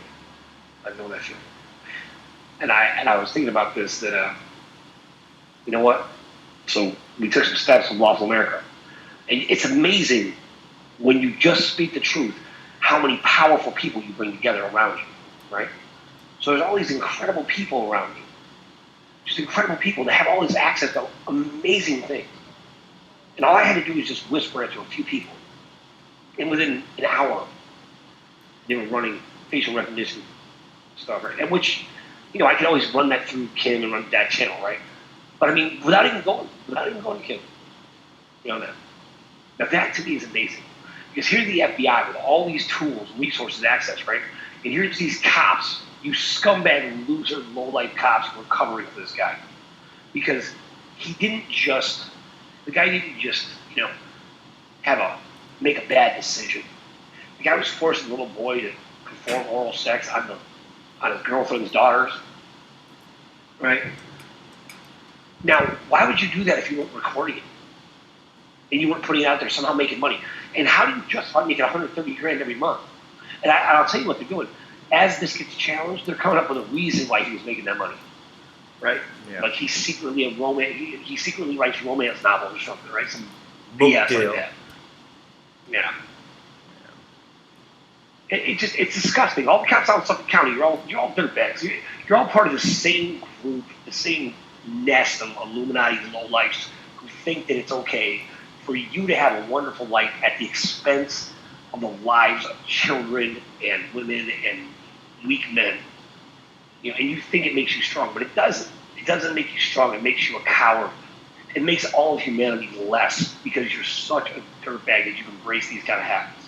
And I was thinking about this, that, you know what? So we took some steps with Lawful America. And it's amazing when you just speak the truth, how many powerful people you bring together around you, right? So there's all these incredible people around me. Just incredible people that have all this access to amazing things. And all I had to do was just whisper it to a few people. And within an hour, they were running facial recognition stuff, right? And which, I could always run that through Kim and run that channel, right? But without even going to Kim. Now that to me is amazing. Because here's the FBI with all these tools and resources access, right? And here's these cops, you scumbag, loser, low-life cops who are covering for this guy. Because the guy didn't just, make a bad decision. The guy was forcing a little boy to perform oral sex on his girlfriend's daughters, right? Now, why would you do that if you weren't recording it? And you weren't putting it out there, somehow making money? And how do you justify making $130,000 every month? And I'll tell you what they're doing. As this gets challenged, they're coming up with a reason why he was making that money, right? Yeah. Like he's secretly he secretly writes romance novels or something, right? Some BS like that. Yeah. It's disgusting. All the cops out in Suffolk County, you're all dirtbags. You're all part of the same group, the same nest of Illuminati lowlifes who think that it's okay for you to have a wonderful life at the expense of the lives of children and women and weak men. And you think it makes you strong, but it doesn't. It doesn't make you strong. It makes you a coward. It makes all of humanity less because you're such a dirtbag that you embrace these kind of habits.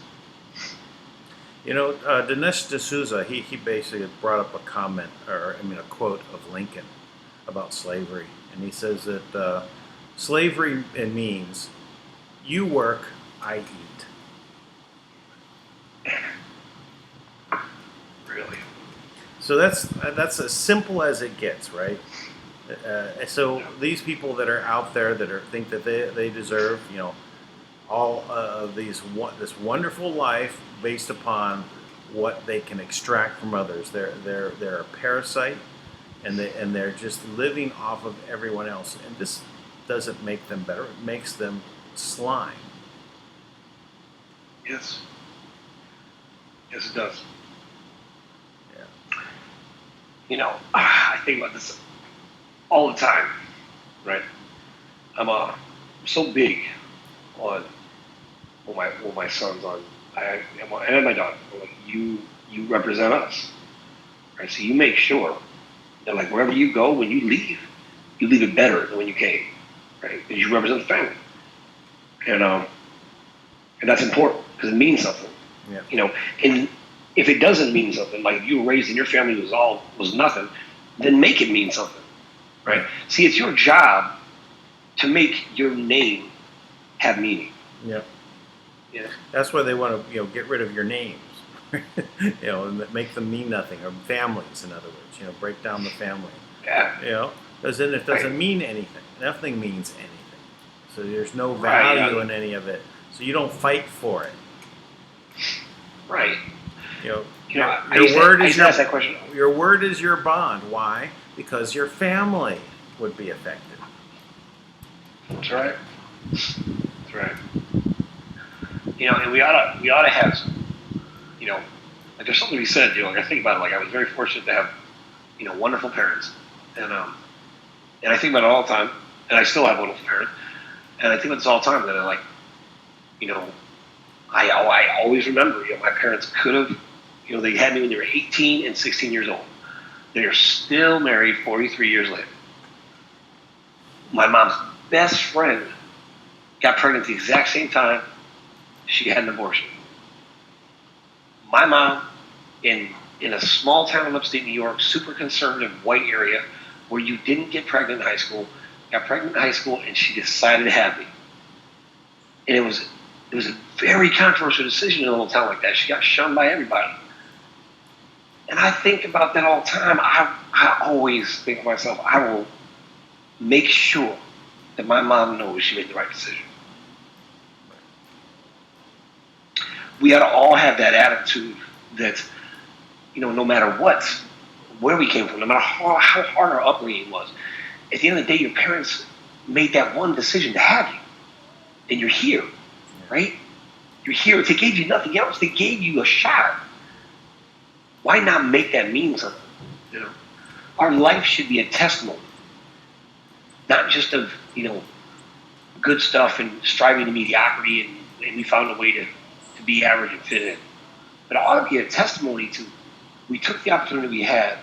Dinesh D'Souza, he basically brought up a quote of Lincoln about slavery. And he says that slavery means you work, I eat. Really? So that's as simple as it gets, right? So these people that are out there that think that they deserve, all of this wonderful life based upon what they can extract from others. They're a parasite, and they're just living off of everyone else. And this doesn't make them better. It makes them slime. Yes. Yes, it does. Yeah. I think about this all the time, right? I'm so big on my son's on. And my daughter. I'm like, you represent us, right? So you make sure that wherever you go, when you leave it better than when you came, right? Because you represent the family, and that's important because it means something. Yeah. And if it doesn't mean something, like if you were raised and your family was nothing, then make it mean something, right? See, it's your job to make your name have meaning. Yeah. Yeah. That's why they want to, get rid of your names, and make them mean nothing, or families, in other words, break down the family. Yeah. Because then it doesn't mean anything. Nothing means anything. So there's no value in any of it. So you don't fight for it. Right. Your word is your bond. Why? Because your family would be affected. That's right. That's right. And we ought to have, there's something to be said. I think about it. I was very fortunate to have, wonderful parents, and I think about it all the time. And I still have wonderful parents, and I think about this all the time. That I always remember, my parents could have, they had me when they were 18 and 16 years old. They're still married 43 years later. My mom's best friend got pregnant at the exact same time she had an abortion. My mom, in a small town in upstate New York, super conservative white area, where you didn't get pregnant in high school, got pregnant in high school, and she decided to have me. And it was a very controversial decision in a little town like that. She got shunned by everybody. And I think about that all the time. I always think to myself, I will make sure that my mom knows she made the right decision. We ought to all have that attitude that, no matter where we came from, no matter how hard our upbringing was, at the end of the day, your parents made that one decision to have you. And you're here, right? You're here. They gave you nothing else. They gave you a shot. Why not make that mean something? Our life should be a testimony, not just of good stuff and striving to mediocrity and we found a way to be average and fit in. But it ought to be a testimony to we took the opportunity we had.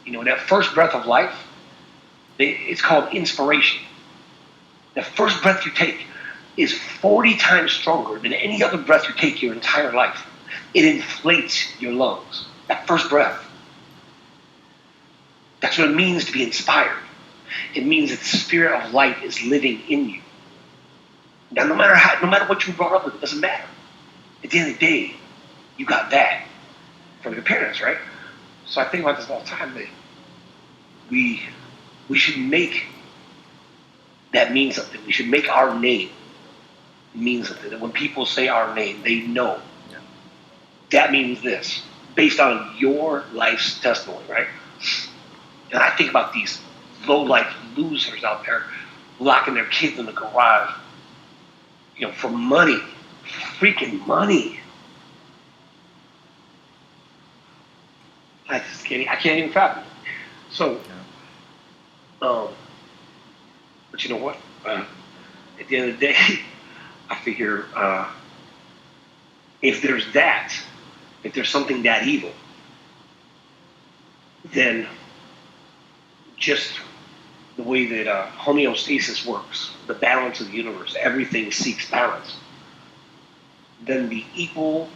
That first breath of life, it's called inspiration. The first breath you take is 40 times stronger than any other breath you take your entire life. It inflates your lungs. That first breath. That's what it means to be inspired. It means that the spirit of life is living in you. Now, no matter what you were brought up with, it doesn't matter. At the end of the day, you got that from your parents, right? So I think about this all the time, that we should make that mean something. We should make our name mean something. That when people say our name, they know that means this, based on your life's testimony, right? And I think about these low-life losers out there locking their kids in the garage, for money, freaking money. I can't even fathom it. So, but you know what? At the end of the day, I figure if there's something that evil, then just the way that homeostasis works, the balance of the universe, everything seeks balance, then the equal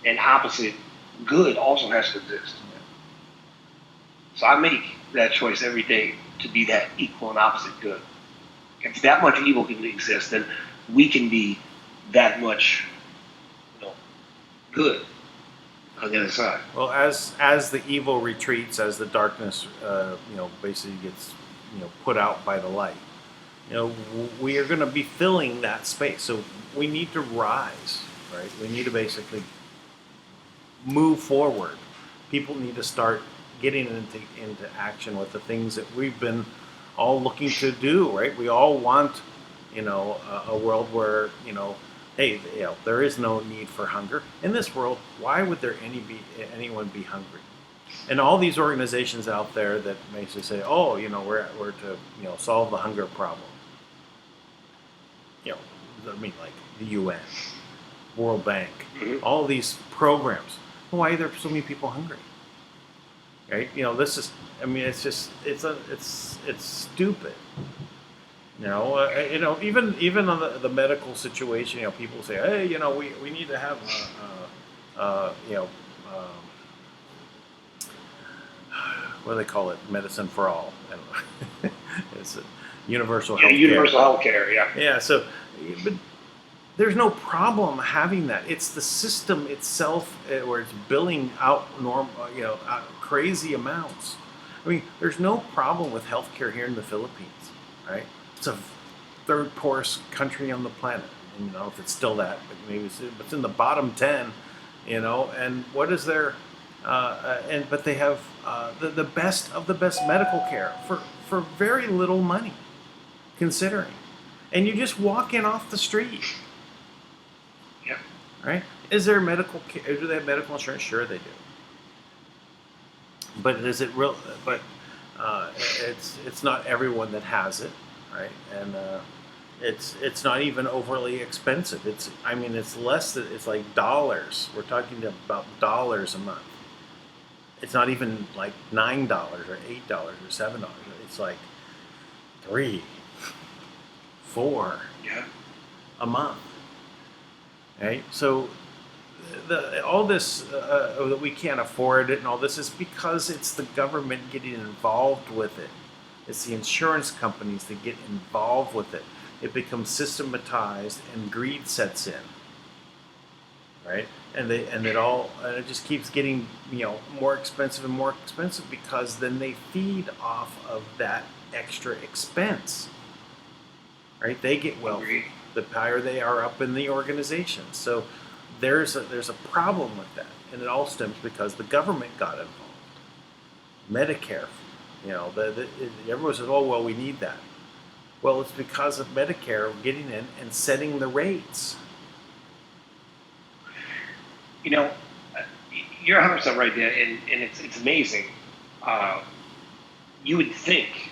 and opposite good also has to exist. So I make that choice every day to be that equal and opposite good. If that much evil can exist, then we can be that much, good on the other side. Well, as the evil retreats, as the darkness, basically gets, put out by the light, we are going to be filling that space. So we need to rise, right? We need to basically move forward. People need to start getting into action with the things that we've been all looking to do, right? We all want, a world where, hey, there is no need for hunger. In this world, why would there anyone be hungry? And all these organizations out there that basically say, oh, we're to, solve the hunger problem. Like the UN, World Bank, all these programs. Why are there so many people hungry? Right? This is, it's just, it's stupid. Even on the medical situation, people say, hey, we need to have, what do they call it? Medicine for all. I don't know. It's a universal health care. Universal health care, yeah. Yeah, so, but there's no problem having that. It's the system itself where it's billing out crazy amounts. There's no problem with healthcare here in the Philippines, right? It's a third poorest country on the planet. I don't know if it's still that, but maybe it's in the bottom 10. And what is their but they have the best of the best medical care for very little money, considering. And you just walk in off the street. Yeah. Right? Is there medical care? Do they have medical insurance? Sure, they do. But is it real? But it's not everyone that has it, right? And it's not even overly expensive. It's less than, it's like dollars. We're talking about dollars a month. it's not even like $9 or $8 or $7. It's like 3, 4 a month, right? So all this that we can't afford it and all this is because it's the government getting involved with it. It's the insurance companies that get involved with it. It becomes systematized and greed sets in, right? And it just keeps getting more expensive and more expensive because then they feed off of that extra expense, right? They get wealthy the higher they are up in the organization. So there's a problem with that, and it all stems because the government got involved. Medicare, everyone says, "Oh, well, we need that." Well, it's because of Medicare getting in and setting the rates. You're 100% right there, and it's amazing. You would think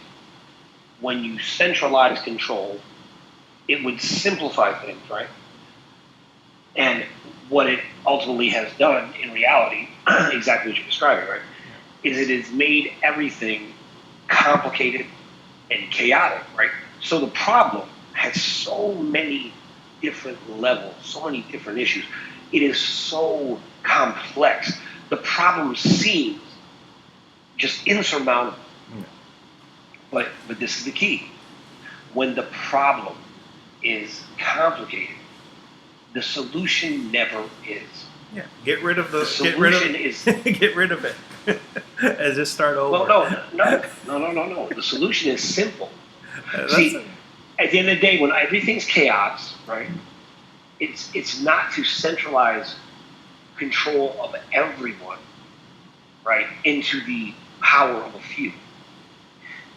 when you centralize control, it would simplify things, right? And what it ultimately has done in reality, exactly what you're describing, right, is it has made everything complicated and chaotic, right? So the problem has so many different levels, so many different issues. It is so complex. The problem seems just insurmountable. But this is the key. When the problem is complicated, the solution never is. Yeah, get rid of the solution is get rid of it. And just start over. Well, no. The solution is simple. See, at the end of the day, when everything's chaos, right? It's not to centralize control of everyone, right, into the power of a few.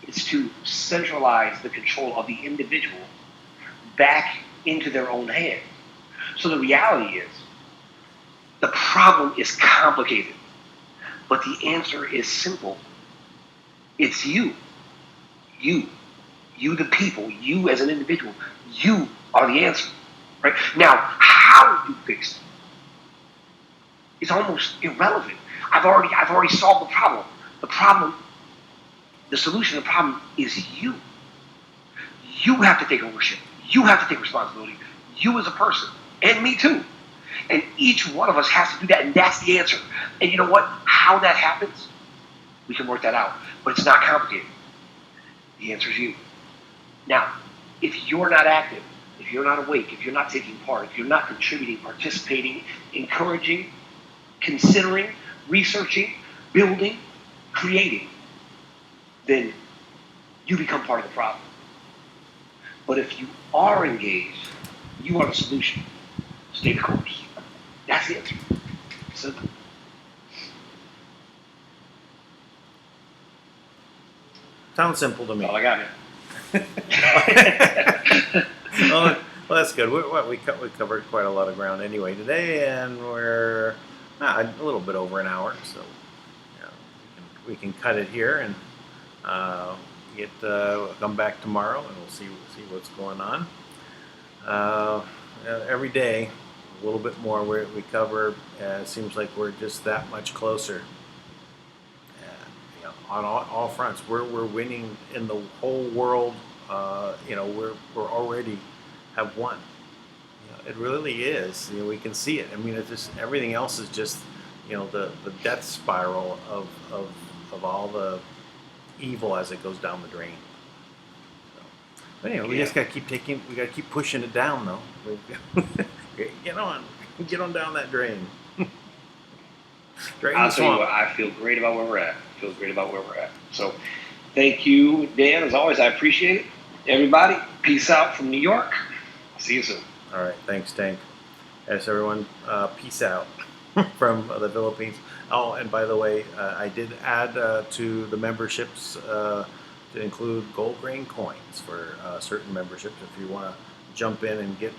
It's to centralize the control of the individual back into their own hands. So the reality is, the problem is complicated, but the answer is simple. It's you. You the people, you as an individual, you are the answer. Right? Now, how you fix it is almost irrelevant. I've already solved the problem. The solution to the problem is you. You have to take ownership. You have to take responsibility. You as a person, and me too. And each one of us has to do that, and that's the answer. And you know what? How that happens, we can work that out. But it's not complicated. The answer is you. Now, if you're not active, if you're not awake, if you're not taking part, if you're not contributing, participating, encouraging, considering, researching, building, creating, then you become part of the problem. But if you are engaged, you are the solution. Stay the course. That's the answer. Simple. Sounds simple to me. That's all I got, man. Well, that's good. We covered quite a lot of ground anyway today, and we're a little bit over an hour, so we can cut it here and come back tomorrow, and we'll see what's going on. Every day, a little bit more we cover. It seems like we're just that much closer. On all fronts, we're winning in the whole world. We're already have won. It really is. We can see it. I mean, it's just everything else is just the death spiral of all the evil as it goes down the drain. But anyway, we just got to keep pushing it down, though. Get on down that drain. I'll tell you what, I feel great about where we're at. So, thank you, Dan. As always, I appreciate it. Everybody, peace out from New York. See you soon. All right, thanks, Tank. Yes, everyone, peace out from the Philippines. Oh, and by the way, I did add to the memberships to include gold grain coins for certain memberships. If you want to jump in and get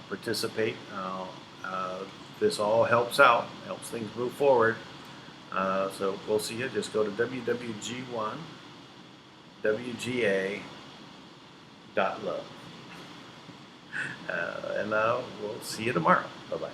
participate, this all helps out, helps things move forward. So we'll see you. Just go to www.wga.love. And we'll see you tomorrow. Bye-bye.